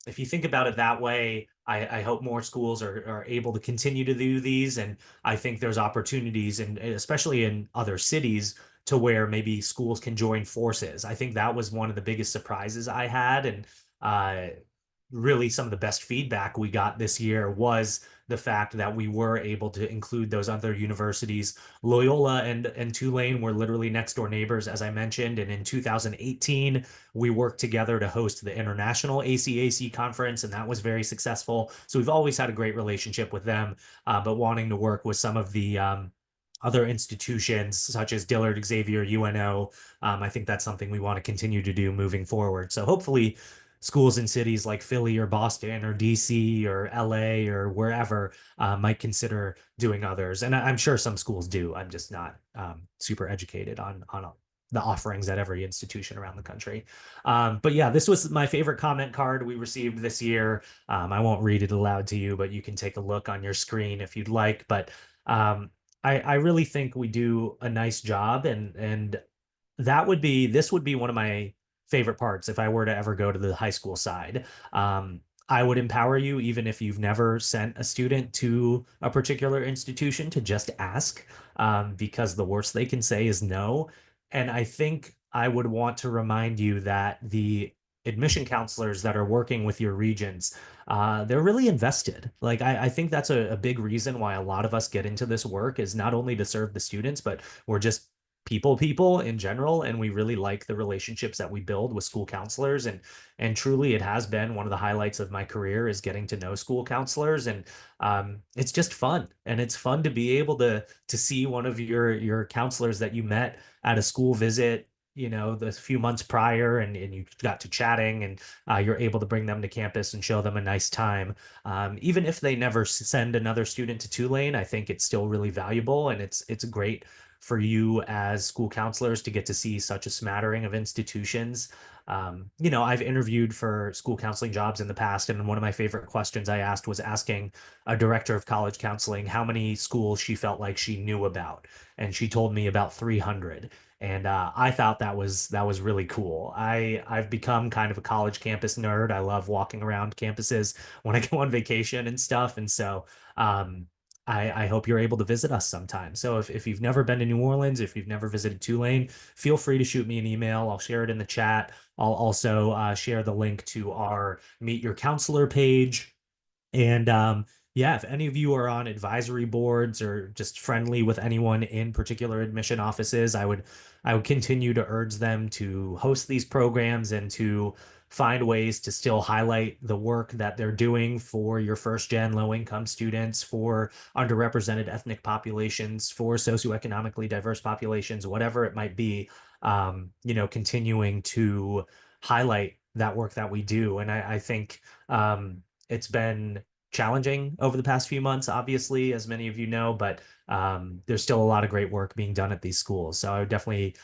if you think about it that way, I hope more schools are able to continue to do these. And I think there's opportunities, and especially in other cities, to where maybe schools can join forces. I think that was one of the biggest surprises I had. And really some of the best feedback we got this year was the fact that we were able to include those other universities. Loyola and Tulane were literally next door neighbors, as I mentioned. And in 2018, we worked together to host the International ACAC conference, and that was very successful. So we've always had a great relationship with them, but wanting to work with some of the other institutions such as Dillard, Xavier, UNO. I think that's something we want to continue to do moving forward. So hopefully schools in cities like Philly or Boston or DC or LA or wherever might consider doing others. And I'm sure some schools do. I'm just not super educated on the offerings at every institution around the country. But yeah, this was my favorite comment card we received this year. I won't read it aloud to you, but you can take a look on your screen if you'd like. But I really think we do a nice job, and this would be one of my favorite parts if I were to ever go to the high school side. I would empower you, even if you've never sent a student to a particular institution, to just ask, because the worst they can say is no. And I think I would want to remind you that the admission counselors that are working with your regents, they're really invested. Like I think that's a big reason why a lot of us get into this work is not only to serve the students, but we're just people in general, and we really like the relationships that we build with school counselors. And truly it has been one of the highlights of my career is getting to know school counselors. And it's just fun, and it's fun to be able to see one of your counselors that you met at a school visit, you know, the few months prior, and you got to chatting, and you're able to bring them to campus and show them a nice time. Even if they never send another student to Tulane, I think it's still really valuable, and it's great for you as school counselors to get to see such a smattering of institutions. You know, I've interviewed for school counseling jobs in the past, and one of my favorite questions I asked was asking a director of college counseling how many schools she felt like she knew about, and she told me about 300. And I thought that was really cool. I've become kind of a college campus nerd. I love walking around campuses when I go on vacation and stuff. And so um, I hope you're able to visit us sometime. So if you've never been to New Orleans, if you've never visited Tulane, feel free to shoot me an email. I'll share it in the chat. I'll also share the link to our Meet Your Counselor page. And yeah, if any of you are on advisory boards or just friendly with anyone in particular admission offices, I would continue to urge them to host these programs and to find ways to still highlight the work that they're doing for your first gen low income students, for underrepresented ethnic populations, for socioeconomically diverse populations, whatever it might be. You know, continuing to highlight that work that we do. And I think it's been challenging over the past few months, obviously, as many of you know, but there's still a lot of great work being done at these schools. So I would definitely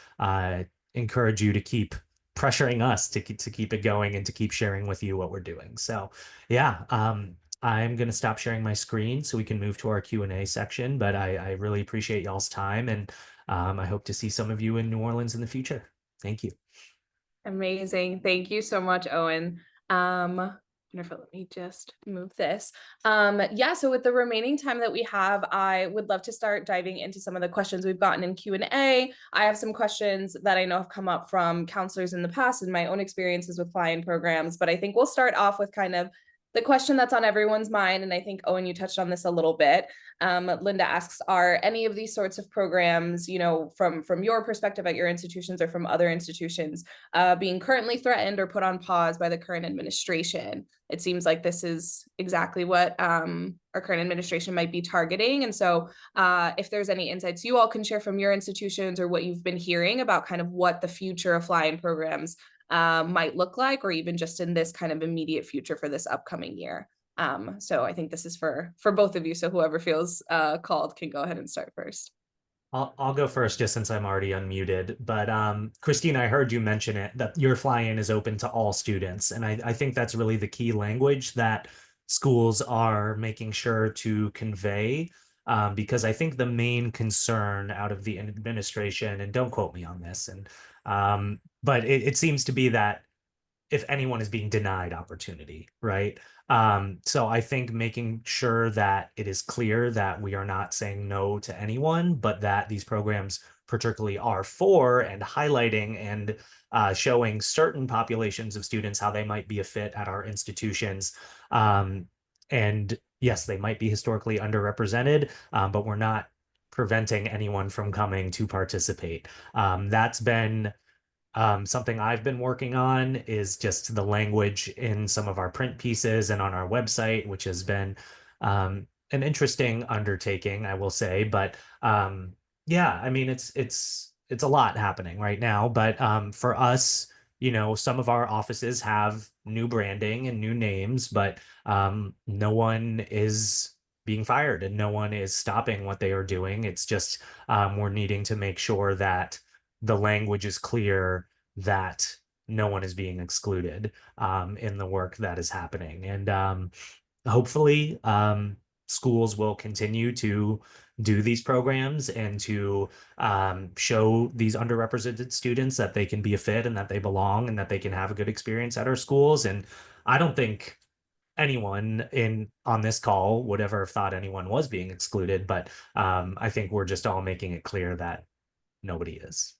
encourage you to keep pressuring us to keep it going and to keep sharing with you what we're doing. So yeah, I'm going to stop sharing my screen so we can move to our Q&A section, but I really appreciate y'all's time, and I hope to see some of you in New Orleans in the future. Thank you. Amazing. Thank you so much, Owen. Wonderful. Let me just move this. Yeah, so with the remaining time that we have, I would love to start diving into some of the questions we've gotten in Q&A. I have some questions that I know have come up from counselors in the past and my own experiences with fly-in programs, but I think we'll start off with kind of the question that's on everyone's mind. And I think, Owen, you touched on this a little bit. Linda asks, are any of these sorts of programs, you know, from your perspective at your institutions or from other institutions, being currently threatened or put on pause by the current administration? It seems like this is exactly what our current administration might be targeting. And so if there's any insights you all can share from your institutions or what you've been hearing about kind of what the future of fly-in programs might look like, or even just in this kind of immediate future for this upcoming year. So I think this is for both of you. So whoever feels called can go ahead and start first. I'll go first just since I'm already unmuted. But Christine, I heard you mention it that your fly-in is open to all students. And I think that's really the key language that schools are making sure to convey. Because I think the main concern out of the administration, and don't quote me on this, and but it seems to be that if anyone is being denied opportunity, right? So I think making sure that it is clear that we are not saying no to anyone, but that these programs particularly are for, and highlighting and showing certain populations of students how they might be a fit at our institutions. And yes, they might be historically underrepresented, but we're not preventing anyone from coming to participate. That's been something I've been working on, is just the language in some of our print pieces and on our website, which has been an interesting undertaking, I will say. But yeah, I mean, it's a lot happening right now. But for us, you know, some of our offices have new branding and new names, but no one is being fired and no one is stopping what they are doing. It's just we're needing to make sure that the language is clear, that no one is being excluded in the work that is happening. And hopefully, schools will continue to do these programs and to show these underrepresented students that they can be a fit and that they belong and that they can have a good experience at our schools. And I don't think anyone in on this call would ever have thought anyone was being excluded, but I think we're just all making it clear that nobody is.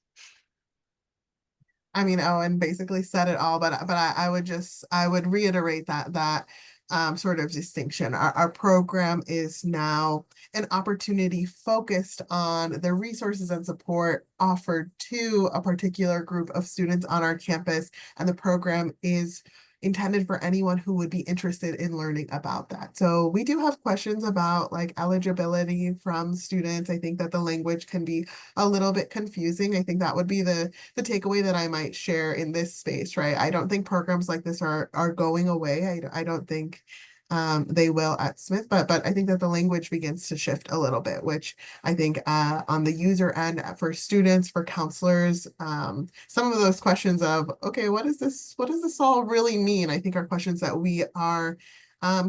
I mean, Owen basically said it all, but I would reiterate that sort of distinction. Our program is now an opportunity focused on the resources and support offered to a particular group of students on our campus, and the program is intended for anyone who would be interested in learning about that. So we do have questions about like eligibility from students. I think that the language can be a little bit confusing. I think that would be the takeaway that I might share in this space, right? I don't think programs like this are going away. I don't think they will at Smith, but I think that the language begins to shift a little bit, which I think on the user end for students, for counselors, some of those questions of, okay, what does this all really mean? I think are questions that we are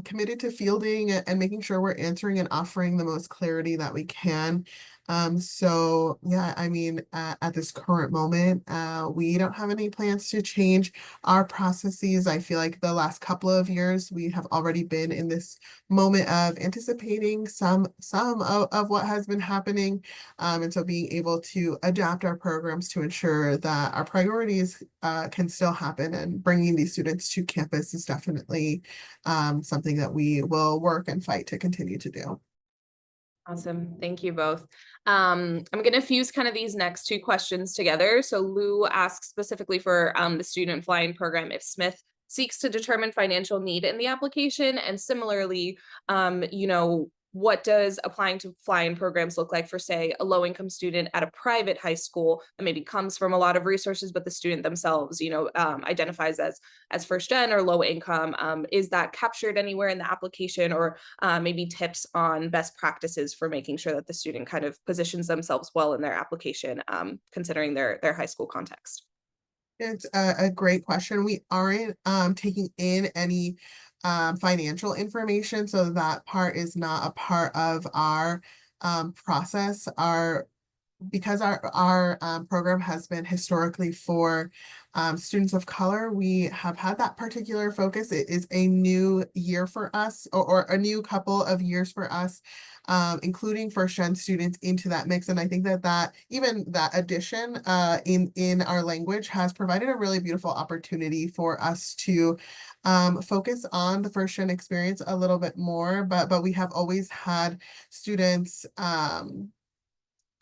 committed to fielding and making sure we're answering and offering the most clarity that we can. So yeah, I mean, at this current moment, we don't have any plans to change our processes. I feel like the last couple of years, we have already been in this moment of anticipating some of what has been happening. And so being able to adapt our programs to ensure that our priorities can still happen, and bringing these students to campus is definitely something that we will work and fight to continue to do. Awesome. Thank you both. I'm going to fuse kind of these next two questions together. So Lou asks specifically for the student flying program if Smith seeks to determine financial need in the application. And similarly, what does applying to fly-in programs look like for, say, a low-income student at a private high school that maybe comes from a lot of resources, but the student themselves, identifies as first gen or low income? Is that captured anywhere in the application, or maybe tips on best practices for making sure that the student kind of positions themselves well in their application, considering their high school context? It's a great question. We aren't taking in any financial information, so that part is not a part of our process. Because our program has been historically for students of color, we have had that particular focus. It is a new year for us, or a new couple of years for us, including first-gen students into that mix. And I think that even that addition in our language has provided a really beautiful opportunity for us to focus on the first-gen experience a little bit more. But we have always had students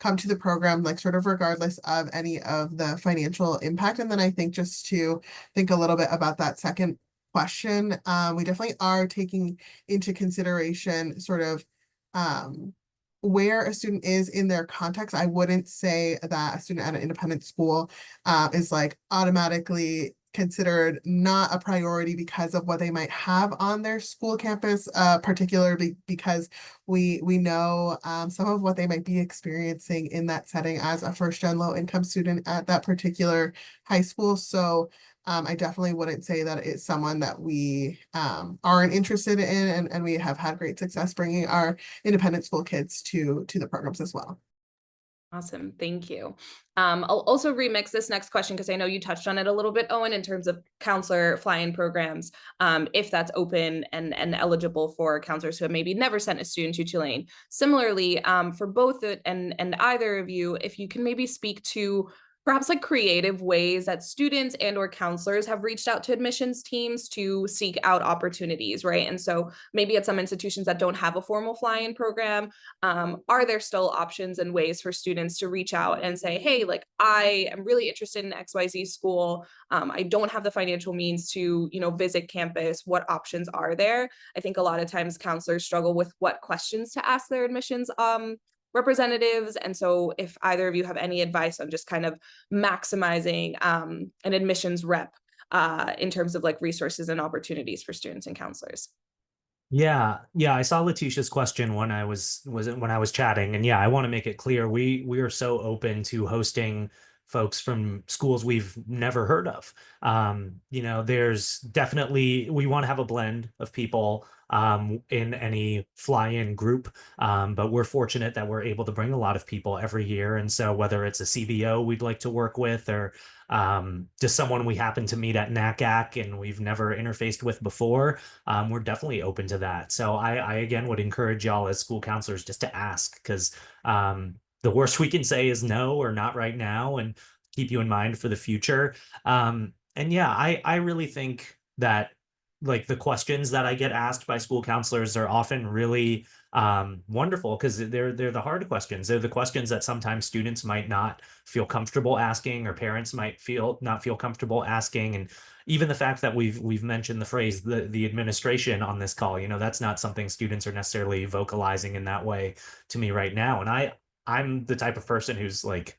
come to the program, like sort of regardless of any of the financial impact. And then I think just to think a little bit about that second question, we definitely are taking into consideration sort of where a student is in their context. I wouldn't say that a student at an independent school is like automatically considered not a priority because of what they might have on their school campus, particularly because we know some of what they might be experiencing in that setting as a first-gen low-income student at that particular high school. So I definitely wouldn't say that it's someone that we aren't interested in, and we have had great success bringing our independent school kids to the programs as well. Awesome. Thank you. I'll also remix this next question because I know you touched on it a little bit, Owen, in terms of counselor fly-in programs, if that's open and eligible for counselors who have maybe never sent a student to Tulane. Similarly, for both and either of you, if you can maybe speak to perhaps like creative ways that students and or counselors have reached out to admissions teams to seek out opportunities, right? And so maybe at some institutions that don't have a formal fly-in program, are there still options and ways for students to reach out and say, hey, like I am really interested in XYZ school. I don't have the financial means to, visit campus. What options are there? I think a lot of times counselors struggle with what questions to ask their admissions representatives. And so if either of you have any advice on just kind of maximizing an admissions rep in terms of like resources and opportunities for students and counselors. Yeah, I saw Letitia's question when I was chatting, and yeah, I want to make it clear we are so open to hosting folks from schools we've never heard of. There's definitely, we want to have a blend of people in any fly-in group, but we're fortunate that we're able to bring a lot of people every year. And so whether it's a CBO we'd like to work with, or just someone we happen to meet at NACAC and we've never interfaced with before, we're definitely open to that. So I again would encourage y'all as school counselors just to ask, because the worst we can say is no or not right now. And keep you in mind for the future. And yeah, I really think that like the questions that I get asked by school counselors are often really wonderful, because they're the hard questions. They're the questions that sometimes students might not feel comfortable asking, or parents might not feel comfortable asking. And even the fact that we've mentioned the phrase the administration on this call, that's not something students are necessarily vocalizing in that way to me right now. And I'm the type of person who's like,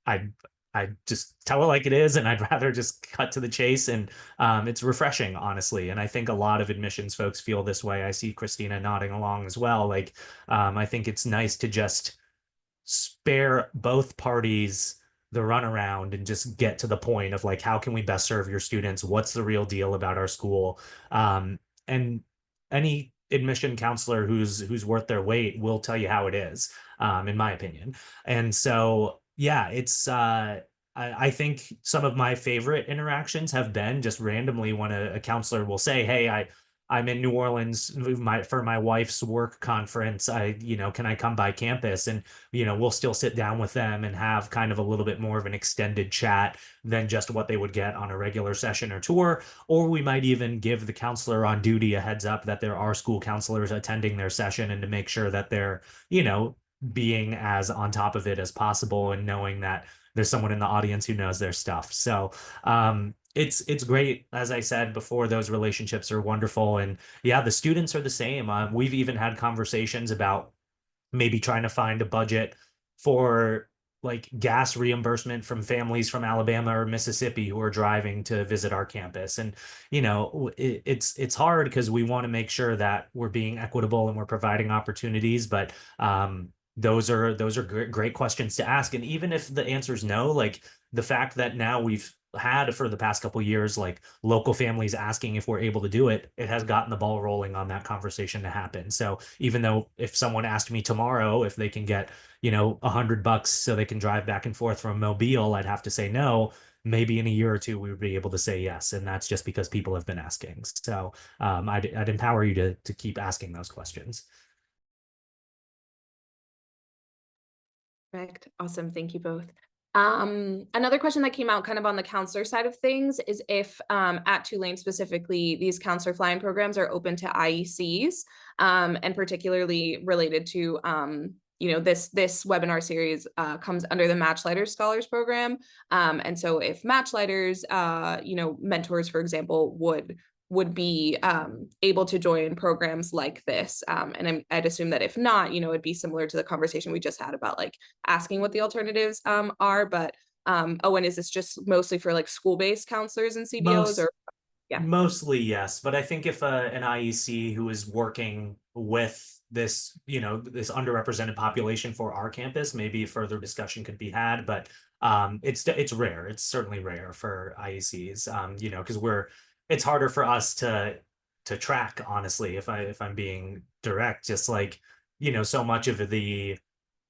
I I just tell it like it is, and I'd rather just cut to the chase. And it's refreshing, honestly. And I think a lot of admissions folks feel this way. I see Christina nodding along as well. Like, I think it's nice to just spare both parties the runaround and just get to the point of like, how can we best serve your students? What's the real deal about our school? And any admission counselor who's worth their weight will tell you how it is, in my opinion. And so, yeah, it's I think some of my favorite interactions have been just randomly when a counselor will say, "Hey, I'm in New Orleans for my wife's work conference. Can I come by campus?" And we'll still sit down with them and have kind of a little bit more of an extended chat than just what they would get on a regular session or tour. Or we might even give the counselor on duty a heads up that there are school counselors attending their session, and to make sure that they're, being as on top of it as possible, and knowing that there's someone in the audience who knows their stuff. So it's great. As I said before, those relationships are wonderful. And yeah, the students are the same. We've even had conversations about maybe trying to find a budget for like gas reimbursement from families from Alabama or Mississippi who are driving to visit our campus. And it's hard because we want to make sure that we're being equitable and we're providing opportunities. But those are great questions to ask. And even if the answer is no, like the fact that now we've had for the past couple of years, like local families asking if we're able to do it, it has gotten the ball rolling on that conversation to happen. So even though if someone asked me tomorrow if they can get, $100 so they can drive back and forth from Mobile, I'd have to say no. Maybe in a year or two, we would be able to say yes. And that's just because people have been asking. So I'd empower you to keep asking those questions. Perfect. Awesome. Thank you both. Another question that came out kind of on the counselor side of things is if at Tulane specifically, these counselor fly-in programs are open to IECs, and particularly related to this webinar series comes under the Matchlighters Scholars Program. And so if Matchlighters, mentors, for example, would be able to join programs like this. And I'd assume that if not, it'd be similar to the conversation we just had about like asking what the alternatives are. But Owen, is this just mostly for like school-based counselors and CBOs? Or yeah. Mostly, yes. But I think if an IEC who is working with this, this underrepresented population for our campus, maybe further discussion could be had. But it's rare. It's certainly rare for IECs, because it's harder for us to track, honestly, if I'm being direct. Just like, so much of the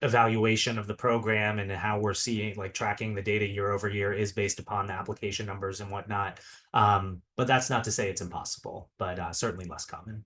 evaluation of the program and how we're seeing, like tracking the data year over year, is based upon the application numbers and whatnot. But that's not to say it's impossible, but certainly less common.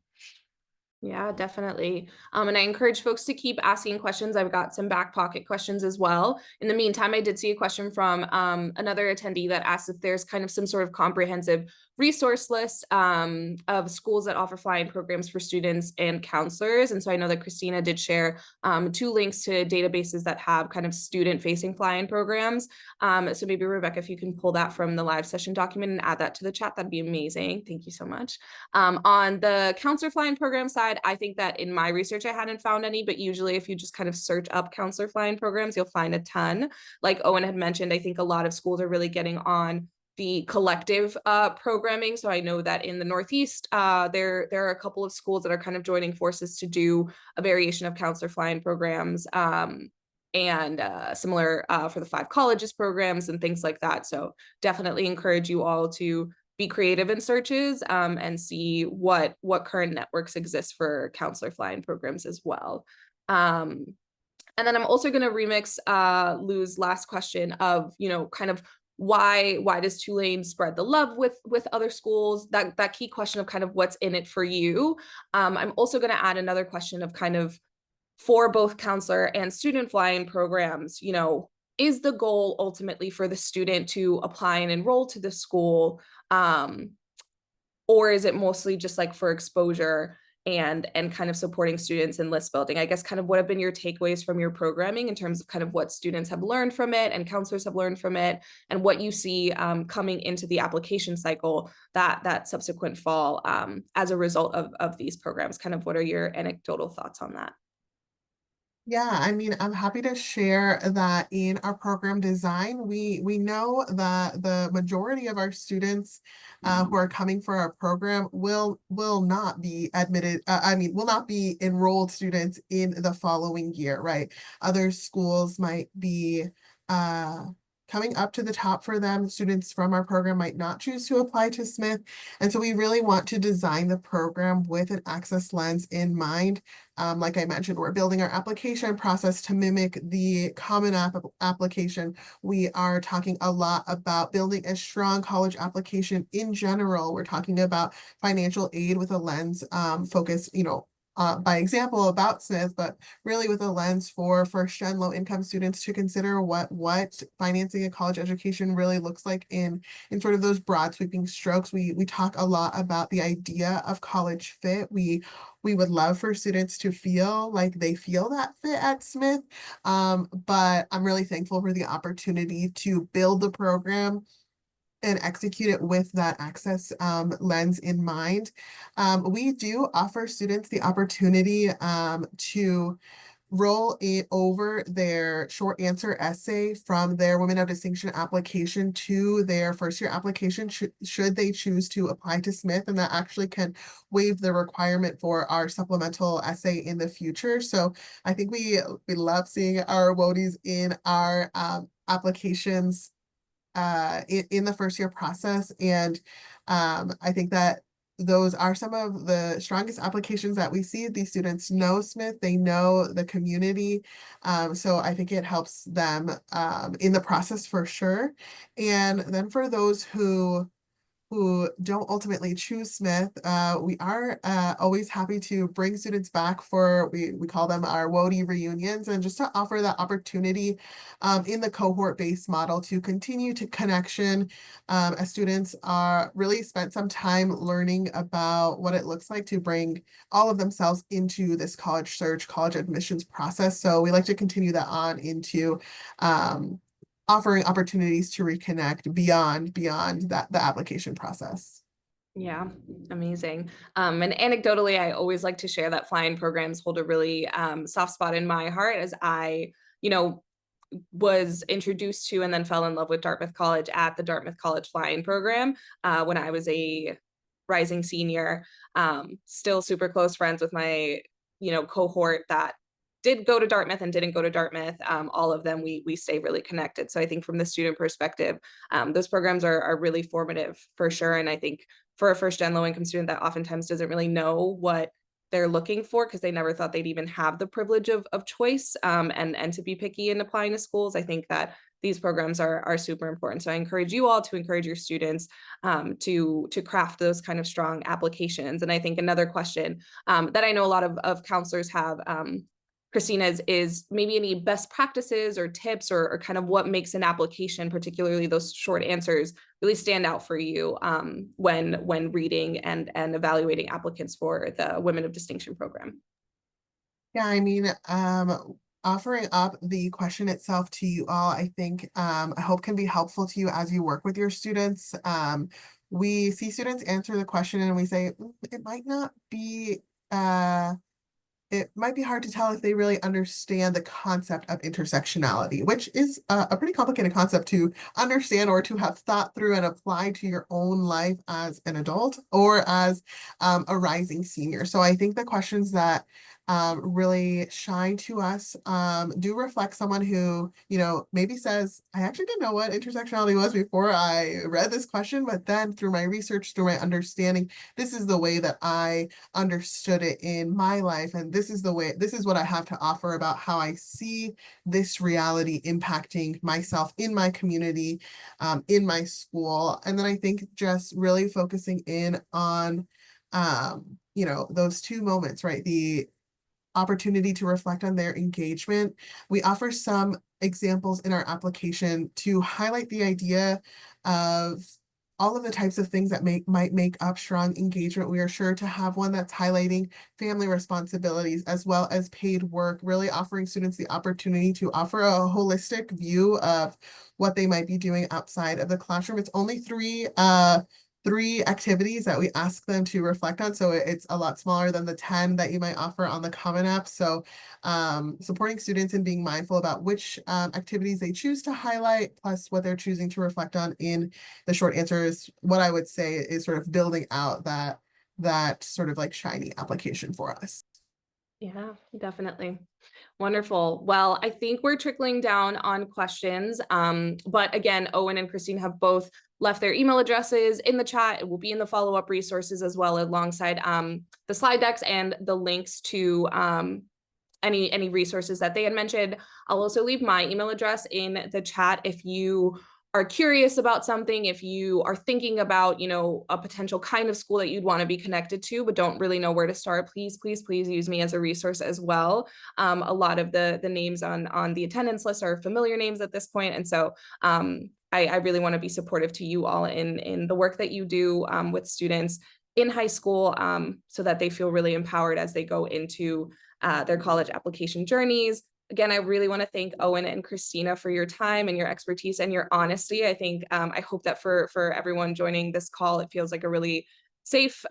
Yeah, definitely. And I encourage folks to keep asking questions. I've got some back pocket questions as well. In the meantime, I did see a question from another attendee that asked if there's kind of some sort of comprehensive resource list of schools that offer fly-in programs for students and counselors. And so I know that Christina did share 2 links to databases that have kind of student-facing fly-in programs. So maybe Rebecca, if you can pull that from the live session document and add that to the chat, that'd be amazing. Thank you so much. On the counselor fly-in program side, I think that in my research, I hadn't found any, but usually if you just kind of search up counselor fly-in programs, you'll find a ton. Like Owen had mentioned, I think a lot of schools are really getting on the collective programming. So I know that in the Northeast, there are a couple of schools that are kind of joining forces to do a variation of counselor fly-in programs, and similar for the 5 colleges programs and things like that. So definitely encourage you all to be creative in searches and see what current networks exist for counselor fly-in programs as well. And then I'm also going to remix Lou's last question of, kind of why does Tulane spread the love with other schools? That key question of kind of what's in it for you. I'm also going to add another question of kind of, for both counselor and student fly-in programs, is the goal ultimately for the student to apply and enroll to the school? Or is it mostly just like for exposure and kind of supporting students in list building? I guess kind of what have been your takeaways from your programming in terms of kind of what students have learned from it and counselors have learned from it, and what you see coming into the application cycle that subsequent fall as a result of these programs. Kind of what are your anecdotal thoughts on that? Yeah, I mean, I'm happy to share that in our program design, we know that the majority of our students who are coming for our program will not be admitted. Will not be enrolled students in the following year, right? Other schools might be coming up to the top for them. Students from our program might not choose to apply to Smith, and so we really want to design the program with an access lens in mind. Like I mentioned, we're building our application process to mimic the Common App application. We are talking a lot about building a strong college application in general. We're talking about financial aid with a lens focus, by example about Smith, but really with a lens for first-gen low-income students to consider what financing a college education really looks like in sort of those broad sweeping strokes. We talk a lot about the idea of college fit. We would love for students to feel like they feel that fit at Smith, but I'm really thankful for the opportunity to build the program and execute it with that access lens in mind. We do offer students the opportunity to roll it over their short answer essay from their Women of Distinction application to their first year application should they choose to apply to Smith, and that actually can waive the requirement for our supplemental essay in the future. So I think we love seeing our WOTIs in our applications in the first year process. And I think that those are some of the strongest applications that we see. These students know Smith, they know the community. So I think it helps them in the process for sure. And then for those who don't ultimately choose Smith, we are always happy to bring students back for, we call them our WOTI reunions, and just to offer that opportunity in the cohort-based model to continue to connection as students are really spent some time learning about what it looks like to bring all of themselves into this college search, college admissions process. So we like to continue that on into offering opportunities to reconnect beyond the application process. Yeah, amazing. And anecdotally, I always like to share that flying programs hold a really soft spot in my heart, as I, was introduced to and then fell in love with Dartmouth College at the Dartmouth College flying program when I was a rising senior. Still super close friends with my, cohort that did go to Dartmouth and didn't go to Dartmouth. All of them, we stay really connected. So I think from the student perspective, those programs are really formative for sure. And I think for a first gen low income student that oftentimes doesn't really know what they're looking for because they never thought they'd even have the privilege of choice and to be picky in applying to schools, I think that these programs are super important. So I encourage you all to encourage your students to craft those kind of strong applications. And I think another question that I know a lot of counselors have, Christina, is maybe any best practices or tips or kind of what makes an application, particularly those short answers, really stand out for you when reading and evaluating applicants for the Women of Distinction program. Yeah, I mean, offering up the question itself to you all, I think, I hope can be helpful to you as you work with your students. We see students answer the question and we say, it might not be, it might be hard to tell if they really understand the concept of intersectionality, which is a pretty complicated concept to understand or to have thought through and apply to your own life as an adult or as a rising senior. So I think the questions that really shine to us do reflect someone who, maybe says, I actually didn't know what intersectionality was before I read this question, but then through my research, through my understanding, this is the way that I understood it in my life. And this is what I have to offer about how I see this reality impacting myself in my community, in my school. And then I think just really focusing in on, those two moments, right? The opportunity to reflect on their engagement. We offer some examples in our application to highlight the idea of all of the types of things that might make up strong engagement. We are sure to have one that's highlighting family responsibilities as well as paid work, really offering students the opportunity to offer a holistic view of what they might be doing outside of the classroom. It's only three activities that we ask them to reflect on. So it's a lot smaller than the 10 that you might offer on the Common App. So supporting students and being mindful about which activities they choose to highlight, plus what they're choosing to reflect on in the short answer is what I would say is sort of building out that sort of like shiny application for us. Yeah, definitely. Wonderful. Well, I think we're trickling down on questions. But again, Owen and Christine have both left their email addresses in the chat. It will be in the follow-up resources as well, alongside the slide decks and the links to any resources that they had mentioned. I'll also leave my email address in the chat if you are curious about something, if you are thinking about, you know, a potential kind of school that you'd want to be connected to, but don't really know where to start, please use me as a resource as well. A lot of the names on the attendance list are familiar names at this point. And so I really want to be supportive to you all in the work that you do with students in high school, so that they feel really empowered as they go into their college application journeys. Again, I really want to thank Owen and Christina for your time and your expertise and your honesty. I think I hope that for everyone joining this call, it feels like a really safe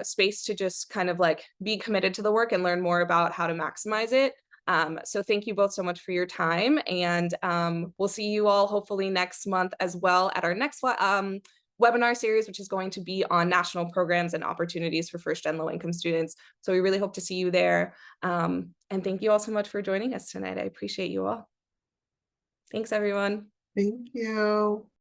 space to just kind of like be committed to the work and learn more about how to maximize it. So thank you both so much for your time, and we'll see you all hopefully next month as well at our next webinar series, which is going to be on national programs and opportunities for first-gen low-income students. So we really hope to see you there. And thank you all so much for joining us tonight. I appreciate you all. Thanks, everyone. Thank you.